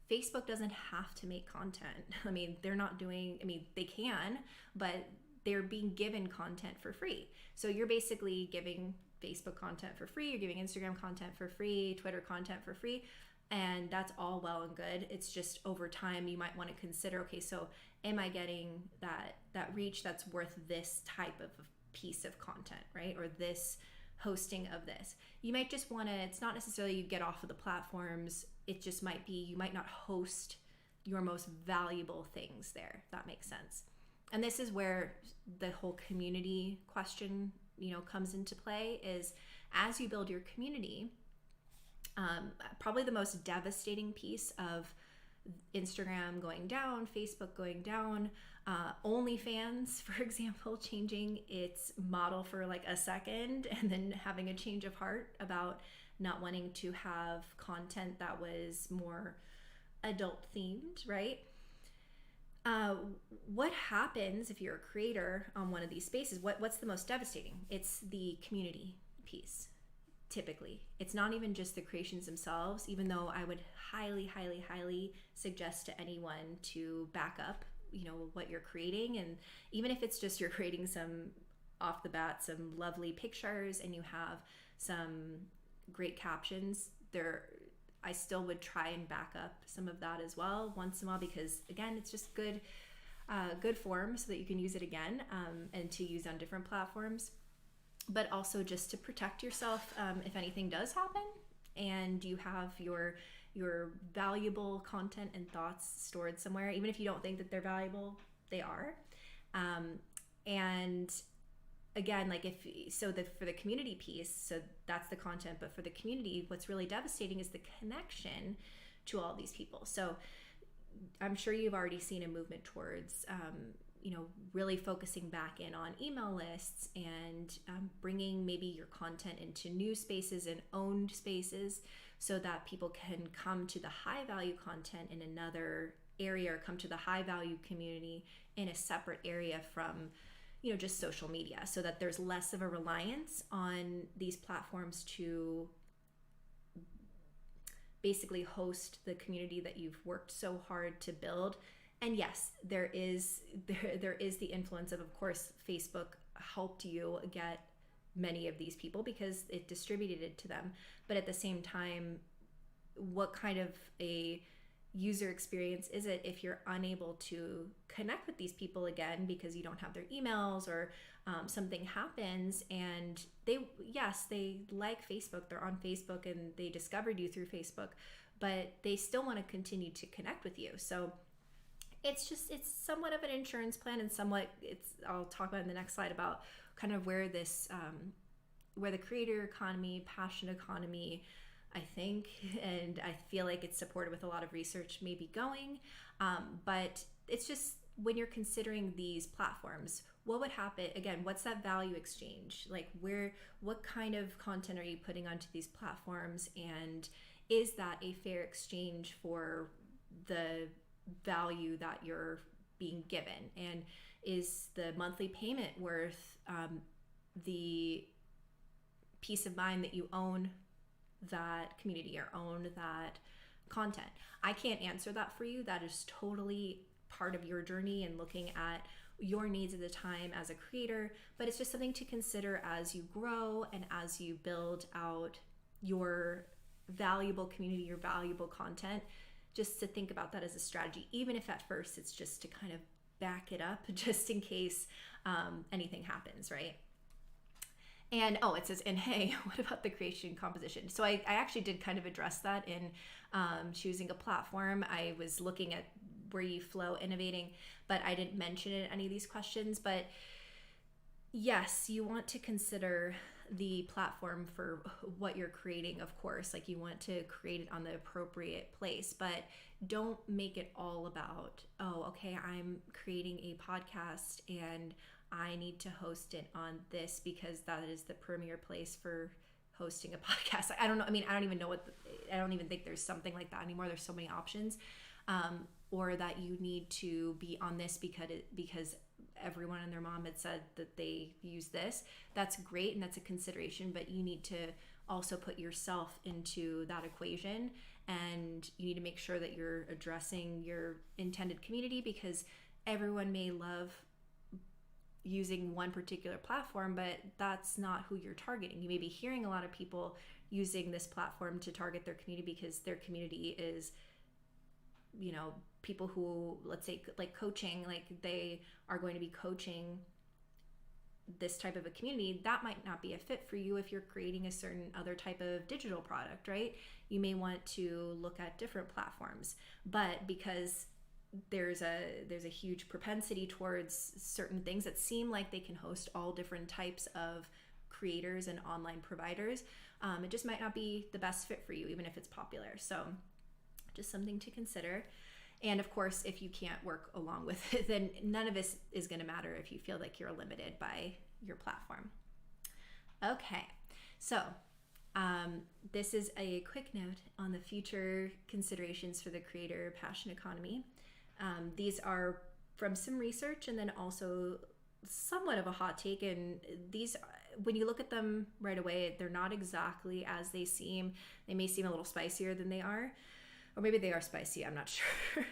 Facebook doesn't have to make content. They can, but they're being given content for free. So you're basically giving Facebook content for free, you're giving Instagram content for free, Twitter content for free, and that's all well and good. It's just over time you might want to consider, okay, so am I getting that reach that's worth this type of piece of content, right? Or this hosting of this. You might just want to, it's not necessarily you get off of the platforms, it just might be you might not host your most valuable things there, if that makes sense. And this is where the whole community question, comes into play, is as you build your community, probably the most devastating piece of Instagram going down, Facebook going down, OnlyFans, for example, changing its model for like a second and then having a change of heart about not wanting to have content that was more adult themed, right? What happens if you're a creator on one of these spaces? What's the most devastating? It's the community piece. Typically, it's not even just the creations themselves, even though I would highly, highly, highly suggest to anyone to back up, what you're creating. And even if it's just you're creating some off the bat, some lovely pictures and you have some great captions there, I still would try and back up some of that as well once in a while, because again, it's just good form so that you can use it again, and to use on different platforms. But also just to protect yourself if anything does happen and you have your valuable content and thoughts stored somewhere, even if you don't think that they're valuable, they are. And again, for the community piece, so that's the content, but for the community, what's really devastating is the connection to all these people. So I'm sure you've already seen a movement towards really focusing back in on email lists and bringing maybe your content into new spaces and owned spaces so that people can come to the high value content in another area or come to the high value community in a separate area from just social media, so that there's less of a reliance on these platforms to basically host the community that you've worked so hard to build. And yes, there is the influence of course, Facebook helped you get many of these people because it distributed it to them. But at the same time, what kind of a user experience is it if you're unable to connect with these people again because you don't have their emails or something happens and they like Facebook, they're on Facebook and they discovered you through Facebook, but they still want to continue to connect with you. So it's somewhat of an insurance plan, and I'll talk about in the next slide about kind of where this, where the creator economy, passion economy, I think, and I feel like it's supported with a lot of research maybe going. But it's just when you're considering these platforms, what would happen? Again, what's that value exchange? Like what kind of content are you putting onto these platforms? And is that a fair exchange for the value that you're being given? And is the monthly payment worth the peace of mind that you own that community or own that content? I can't answer that for you. That is totally part of your journey and looking at your needs at the time as a creator, but it's just something to consider as you grow and as you build out your valuable community, your valuable content, just to think about that as a strategy, even if at first it's just to kind of back it up just in case anything happens, right? And it says, and hey, what about the creation composition? So I actually did kind of address that in choosing a platform. I was looking at where you flow innovating, but I didn't mention it in any of these questions. But yes, you want to consider the platform for what you're creating, of course. Like, you want to create it on the appropriate place, but don't make it all about, okay, I'm creating a podcast and I need to host it on this because that is the premier place for hosting a podcast. I don't know. I mean, I don't even know I don't even think there's something like that anymore. There's so many options. Or that you need to be on this because everyone and their mom had said that they use this. That's great, and that's a consideration, but you need to also put yourself into that equation, and you need to make sure that you're addressing your intended community, because everyone may love using one particular platform, but that's not who you're targeting. You may be hearing a lot of people using this platform to target their community because their community is, people who, let's say, like coaching, like they are going to be coaching this type of a community. That might not be a fit for you if you're creating a certain other type of digital product, right? You may want to look at different platforms, but because there's a huge propensity towards certain things that seem like they can host all different types of creators and online providers, it just might not be the best fit for you, even if it's popular. So just something to consider. And of course, if you can't work along with it, then none of this is going to matter if you feel like you're limited by your platform. Okay, so this is a quick note on the future considerations for the creator passion economy. These are from some research and then also somewhat of a hot take. And these, when you look at them right away, they're not exactly as they seem. They may seem a little spicier than they are. Or maybe they are spicy, I'm not sure.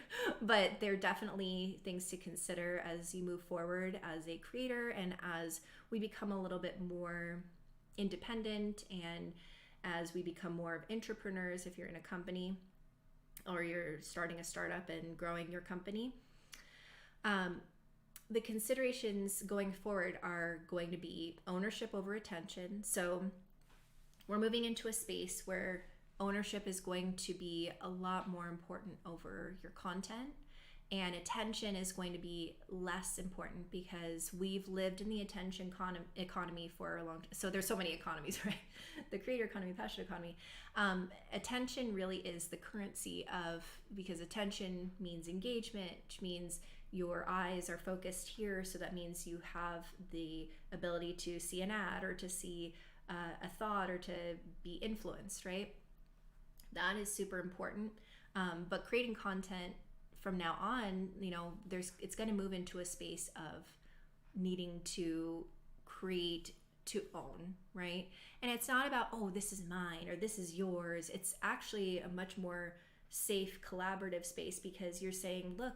But they're definitely things to consider as you move forward as a creator and as we become a little bit more independent and as we become more of entrepreneurs, if you're in a company or you're starting a startup and growing your company. The considerations going forward are going to be ownership over attention. So we're moving into a space where ownership is going to be a lot more important over your content, and attention is going to be less important because we've lived in the attention economy for a long time. So there's so many economies, right? The creator economy, passion economy. Attention really is the currency of, because attention means engagement, which means your eyes are focused here. So that means you have the ability to see an ad or to see a thought or to be influenced, right? That is super important. But creating content from now on, it's going to move into a space of needing to create to own, right? And it's not about, this is mine or this is yours. It's actually a much more safe, collaborative space because you're saying, look,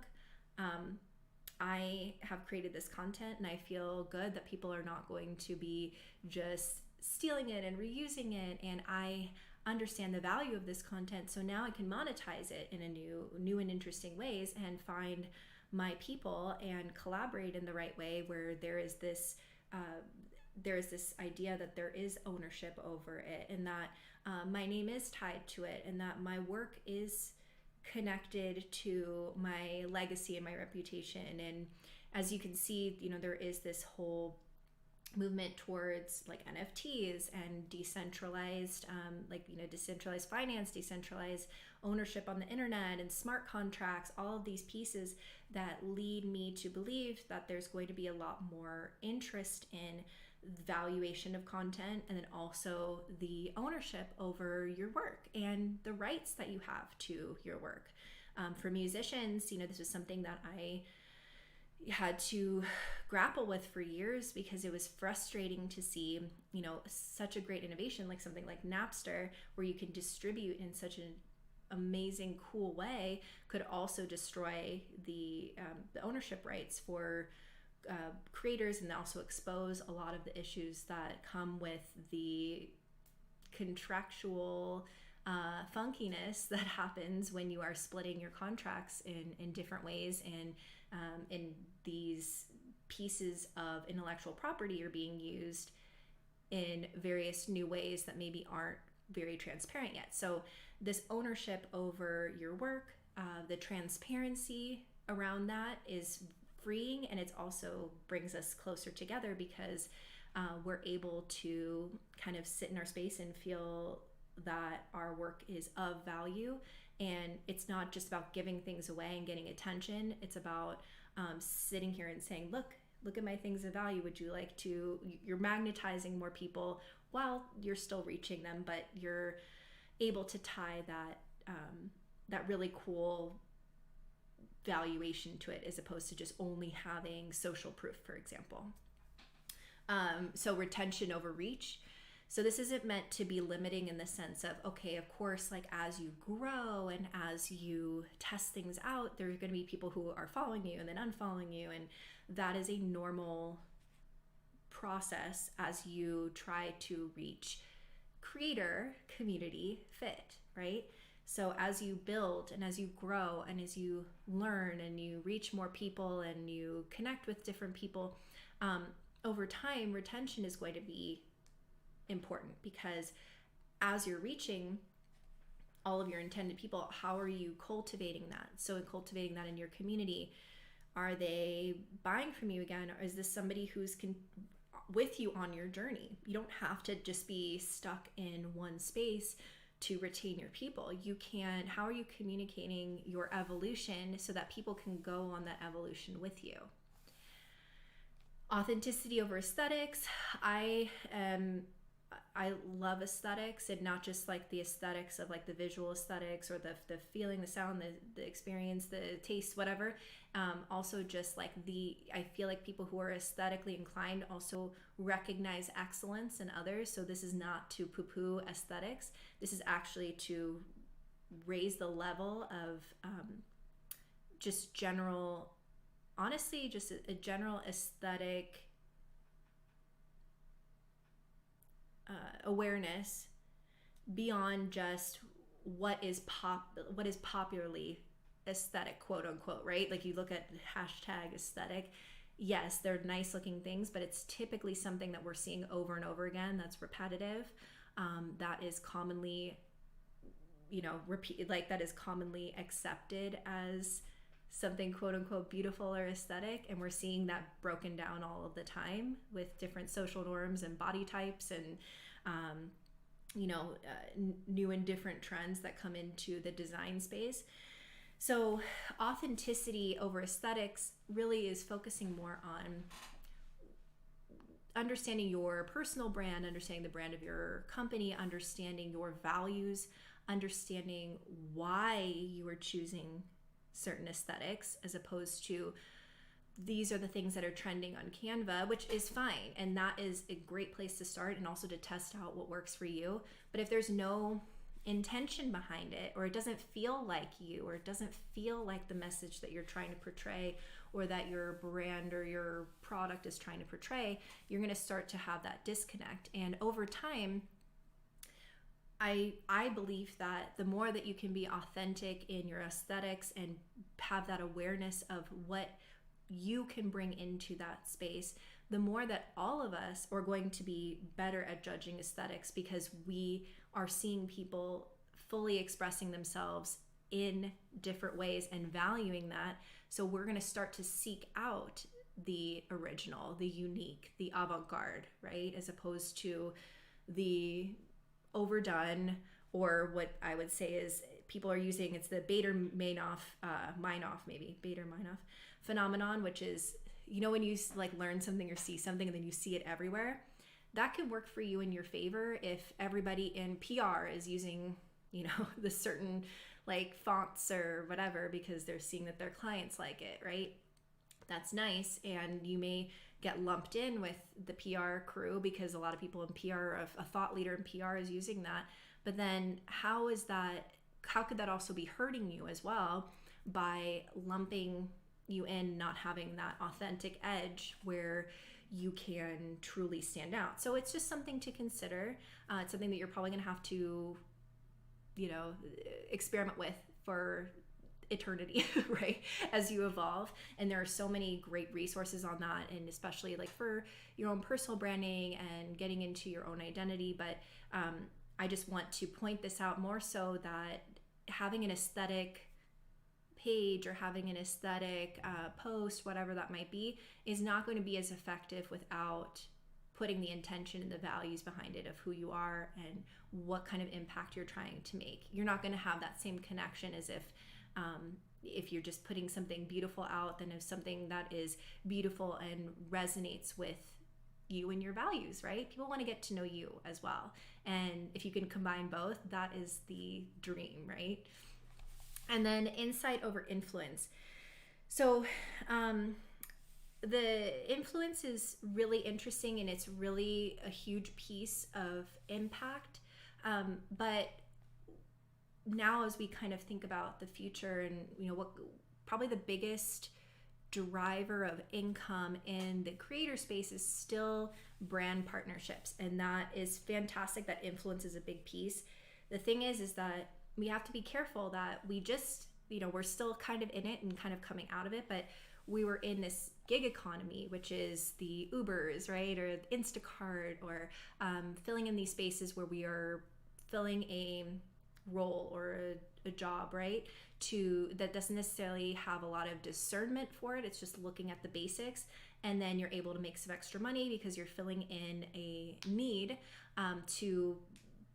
I have created this content and I feel good that people are not going to be just stealing it and reusing it, and I understand the value of this content, so now I can monetize it in a new and interesting ways and find my people and collaborate in the right way where there is this idea that there is ownership over it, and that my name is tied to it, and that my work is connected to my legacy and my reputation. And as you can see, there is this whole movement towards like NFTs and decentralized, decentralized finance, decentralized ownership on the internet, and smart contracts, all of these pieces that lead me to believe that there's going to be a lot more interest in valuation of content, and then also the ownership over your work and the rights that you have to your work. For musicians, this was something that I had to grapple with for years, because it was frustrating to see, such a great innovation like something like Napster, where you can distribute in such an amazing, cool way, could also destroy the ownership rights for creators, and also expose a lot of the issues that come with the contractual funkiness that happens when you are splitting your contracts in different ways, and in these pieces of intellectual property are being used in various new ways that maybe aren't very transparent yet. So this ownership over your work, the transparency around that is freeing, and it also brings us closer together, because we're able to kind of sit in our space and feel that our work is of value. And it's not just about giving things away and getting attention. It's about sitting here and saying, look at my things of value. Would you like to, you're magnetizing more people while you're still reaching them, but you're able to tie that really cool valuation to it, as opposed to just only having social proof, for example. So retention over reach. So this isn't meant to be limiting in the sense of, okay, of course, like as you grow and as you test things out, there are going to be people who are following you and then unfollowing you. And that is a normal process as you try to reach creator community fit, right? So as you build and as you grow and as you learn and you reach more people and you connect with different people, over time, retention is going to be important, because as you're reaching all of your intended people, how are you cultivating that? So in cultivating that in your community, are they buying from you again? Or is this somebody who's with you on your journey? You don't have to just be stuck in one space to retain your people. You can, how are you communicating your evolution so that people can go on that evolution with you? Authenticity over aesthetics. I love aesthetics, and not just like the aesthetics of like the visual aesthetics or the feeling, the sound, the experience, the taste, whatever. Also just like I feel like people who are aesthetically inclined also recognize excellence in others. So this is not to poo-poo aesthetics. This is actually to raise the level of just general, honestly, just a general aesthetic awareness beyond just what is popularly aesthetic, quote unquote, right? Like you look at hashtag aesthetic, yes, they're nice looking things, but it's typically something that we're seeing over and over again that's repetitive, that is commonly, that is commonly accepted as something quote unquote beautiful or aesthetic. And we're seeing that broken down all of the time with different social norms and body types and new and different trends that come into the design space. So authenticity over aesthetics really is focusing more on understanding your personal brand, understanding the brand of your company, understanding your values, understanding why you are choosing certain aesthetics, as opposed to these are the things that are trending on Canva, which is fine. And that is a great place to start, and also to test out what works for you. But if there's no intention behind it, or it doesn't feel like you, or it doesn't feel like the message that you're trying to portray, or that your brand or your product is trying to portray, you're going to start to have that disconnect. And over time, I believe that the more that you can be authentic in your aesthetics and have that awareness of what you can bring into that space, the more that all of us are going to be better at judging aesthetics, because we are seeing people fully expressing themselves in different ways and valuing that. So we're going to start to seek out the original, the unique, the avant-garde, right? As opposed to the overdone, or what I would say is people are using, it's the Bader-Meinhof phenomenon, which is, when you like learn something or see something and then you see it everywhere. That could work for you in your favor if everybody in PR is using, the certain like fonts or whatever because they're seeing that their clients like it, right? That's nice. And you may get lumped in with the PR crew because a lot of people in PR, a thought leader in PR is using that. But then how could that also be hurting you as well by lumping you in, not having that authentic edge where you can truly stand out? So it's just something to consider. It's something that you're probably going to have to, experiment with for eternity, right? As you evolve. And there are so many great resources on that, and especially like for your own personal branding and getting into your own identity. But I just want to point this out more so that having an aesthetic page or having an aesthetic post, whatever that might be, is not going to be as effective without putting the intention and the values behind it of who you are and what kind of impact you're trying to make. You're not going to have that same connection as if you're just putting something beautiful out than if something that is beautiful and resonates with you and your values, right? People want to get to know you as well. And if you can combine both, that is the dream, right? And then insight over influence. So the influence is really interesting, and it's really a huge piece of impact. But now as we kind of think about the future and, what probably the biggest driver of income in the creator space is still brand partnerships. And that is fantastic. That influence is a big piece. The thing is that we have to be careful that we just, we're still kind of in it and kind of coming out of it, but we were in this gig economy, which is the Ubers, right? Or Instacart, or filling in these spaces where we are filling a role or a job, right? That doesn't necessarily have a lot of discernment for it. It's just looking at the basics, and then you're able to make some extra money because you're filling in a need to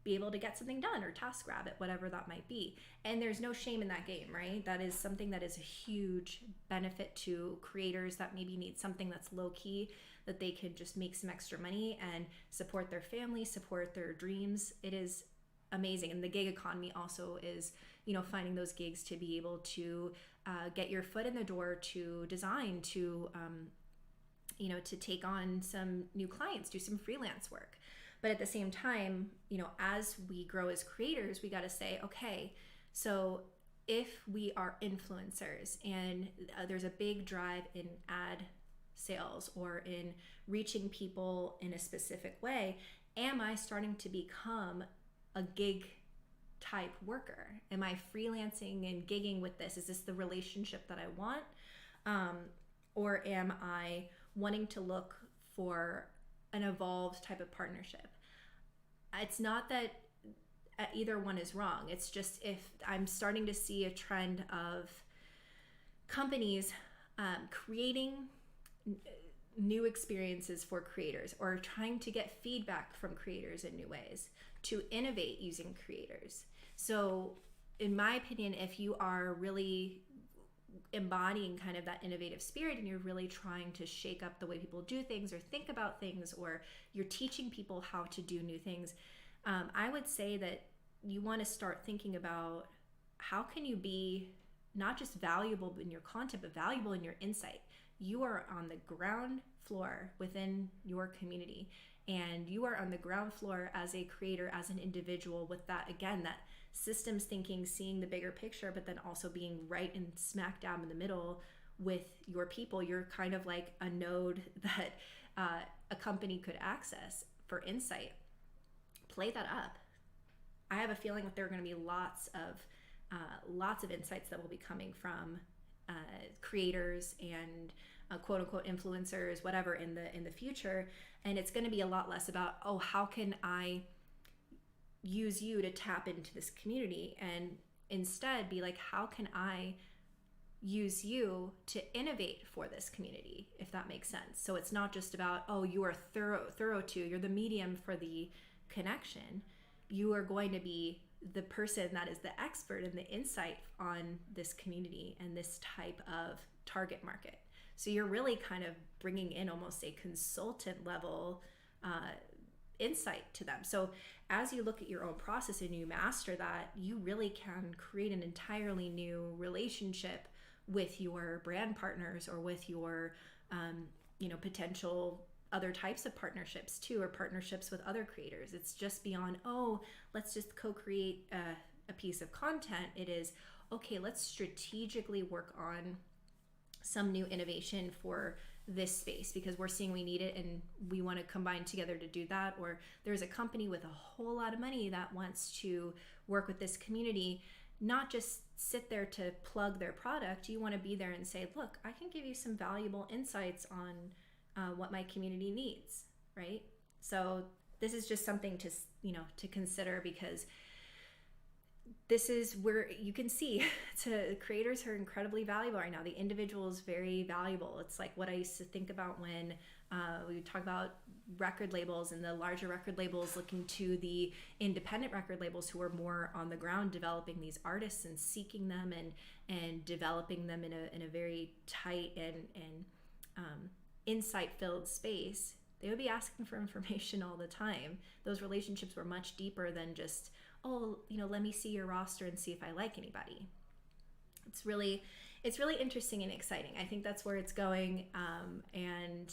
be able to get something done, or task rabbit, whatever that might be. And there's no shame in that game, right? That is something that is a huge benefit to creators that maybe need something that's low key, that they can just make some extra money and support their family, support their dreams. It is amazing. And the gig economy also is, finding those gigs to be able to get your foot in the door, to design, to to take on some new clients, do some freelance work. But at the same time, as we grow as creators, we got to say, okay, so if we are influencers and there's a big drive in ad sales or in reaching people in a specific way, am I starting to become a gig type worker? Am I freelancing and gigging with this? Is this the relationship that I want? Or am I wanting to look for an evolved type of partnership? It's not that either one is wrong. It's just if I'm starting to see a trend of companies creating new experiences for creators, or trying to get feedback from creators in new ways, to innovate using creators. So in my opinion, if you are really embodying kind of that innovative spirit and you're really trying to shake up the way people do things or think about things, or you're teaching people how to do new things, I would say that you want to start thinking about how can you be not just valuable in your content, but valuable in your insight. You are on the ground floor within your community, and you are on the ground floor as a creator, as an individual, with that, again, that systems thinking, seeing the bigger picture, but then also being right and smack dab in the middle with your people. You're kind of like a node that a company could access for insight. Play that up. I have a feeling that there are going to be lots of insights that will be coming from creators and quote unquote influencers, whatever, in the future. And it's going to be a lot less about, oh, how can I use you to tap into this community, and instead be like, how can I use you to innovate for this community, if that makes sense. So it's not just about, oh, you are thorough to, you're the medium for the connection. You are going to be the person that is the expert and the insight on this community and this type of target market. So you're really kind of bringing in almost a consultant level insight to them. So as you look at your own process and you master that, you really can create an entirely new relationship with your brand partners or with your potential other types of partnerships too, or partnerships with other creators. It's just beyond, oh, let's just co-create a piece of content. It is, okay, let's strategically work on some new innovation for this space because we're seeing we need it and we want to combine together to do that. Or there's a company with a whole lot of money that wants to work with this community, not just sit there to plug their product. You want to be there and say, look, I can give you some valuable insights on what my community needs, right? So this is just something to consider, because this is where you can see creators are incredibly valuable right now. The individual is very valuable. It's like what I used to think about when we talk about record labels and the larger record labels looking to the independent record labels who are more on the ground developing these artists and seeking them and developing them in a very tight and insight-filled space. They would be asking for information all the time. Those relationships were much deeper than just, oh, let me see your roster and see if I like anybody. It's really interesting and exciting. I think that's where it's going. And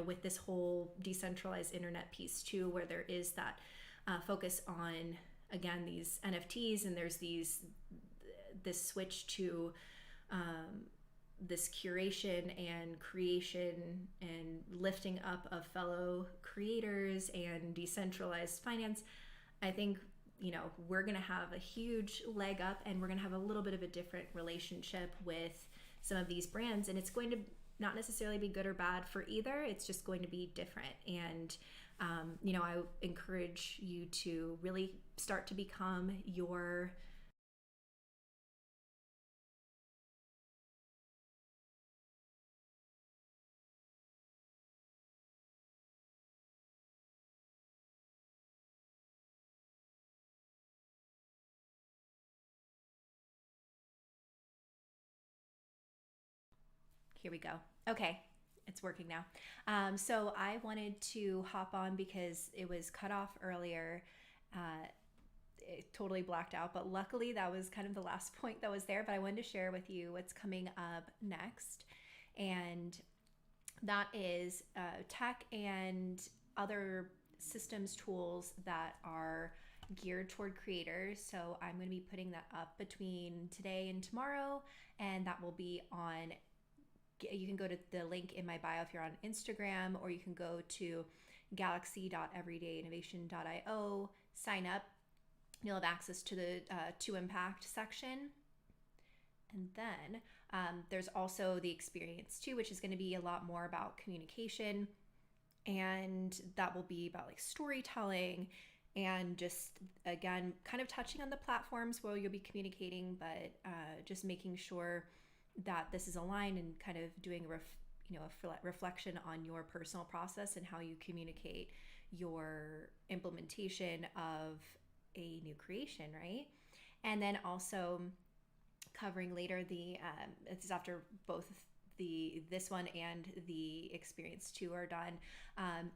with this whole decentralized internet piece too, where there is that focus on, again, these NFTs, and there's this switch to this curation and creation and lifting up of fellow creators and decentralized finance. I think we're going to have a huge leg up, and we're going to have a little bit of a different relationship with some of these brands, and it's going to not necessarily be good or bad for either. It's just going to be different. And I encourage you to really start to become your Here we go. Okay, it's working now. So I wanted to hop on because it was cut off earlier. It totally blacked out, but luckily that was kind of the last point that was there. But I wanted to share with you what's coming up next. And that is tech and other systems tools that are geared toward creators. So I'm going to be putting that up between today and tomorrow, and that will be on. You can go to the link in my bio if you're on Instagram, or you can go to galaxy.everydayinnovation.io, sign up. You'll have access to the 21MPACT section. And then there's also the experience too, which is going to be a lot more about communication. And that will be about like storytelling and just, again, kind of touching on the platforms where you'll be communicating, but just making sure that this is aligned and kind of doing a reflection on your personal process and how you communicate your implementation of a new creation, right? And then also covering later this is after both this one and the experience 2 are done,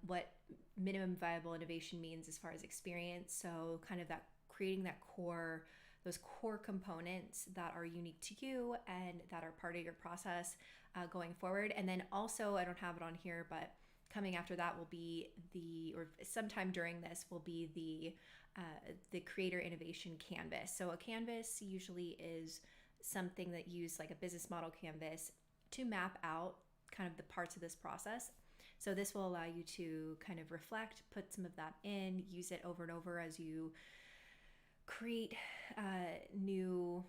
what minimum viable innovation means as far as experience. So kind of that creating those core components that are unique to you and that are part of your process going forward. And then also, I don't have it on here, but coming after that will be or sometime during this will be the creator innovation canvas. So a canvas usually is something that use like a business model canvas to map out kind of the parts of this process. So this will allow you to kind of reflect, put some of that in, use it over and over as you create new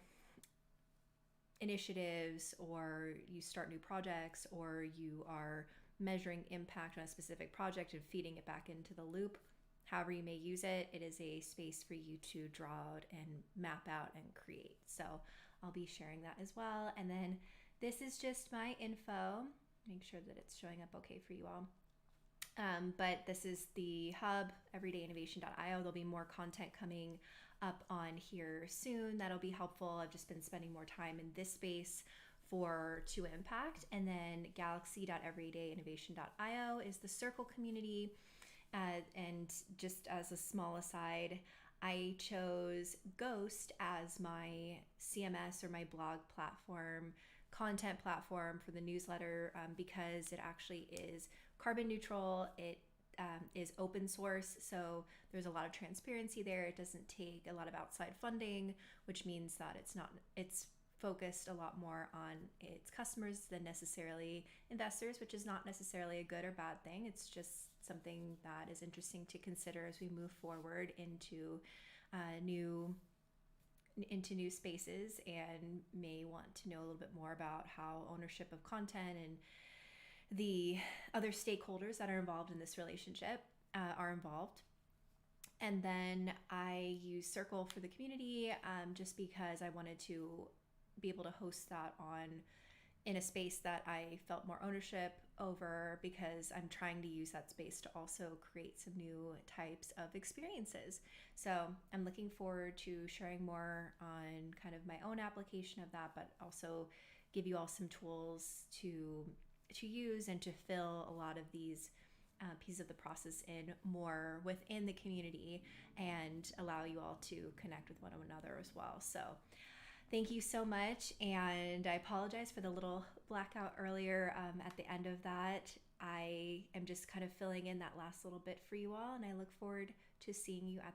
initiatives, or you start new projects, or you are measuring impact on a specific project and feeding it back into the loop. However you may use it, it is a space for you to draw out and map out and create. So I'll be sharing that as well. And then this is just my info. Make sure that it's showing up okay for you all. But this is the hub, everydayinnovation.io. There'll be more content coming up on here soon that'll be helpful. I've just been spending more time in this space for 21MPACT. And then galaxy.everydayinnovation.io is the circle community. And just as a small aside, I chose Ghost as my CMS or my blog platform, content platform for the newsletter, because it actually is carbon neutral. It is open source, so there's a lot of transparency there. It doesn't take a lot of outside funding, which means that it's focused a lot more on its customers than necessarily investors, which is not necessarily a good or bad thing. It's just something that is interesting to consider as we move forward into new spaces, and may want to know a little bit more about how ownership of content and the other stakeholders that are involved in this relationship are involved. And then I use Circle for the community, just because I wanted to be able to host that in a space that I felt more ownership over, because I'm trying to use that space to also create some new types of experiences. So I'm looking forward to sharing more on kind of my own application of that, but also give you all some tools to use and to fill a lot of these pieces of the process in more within the community, and allow you all to connect with one another as well. So thank you so much, and I apologize for the little blackout earlier at the end of that. I am just kind of filling in that last little bit for you all, and I look forward to seeing you at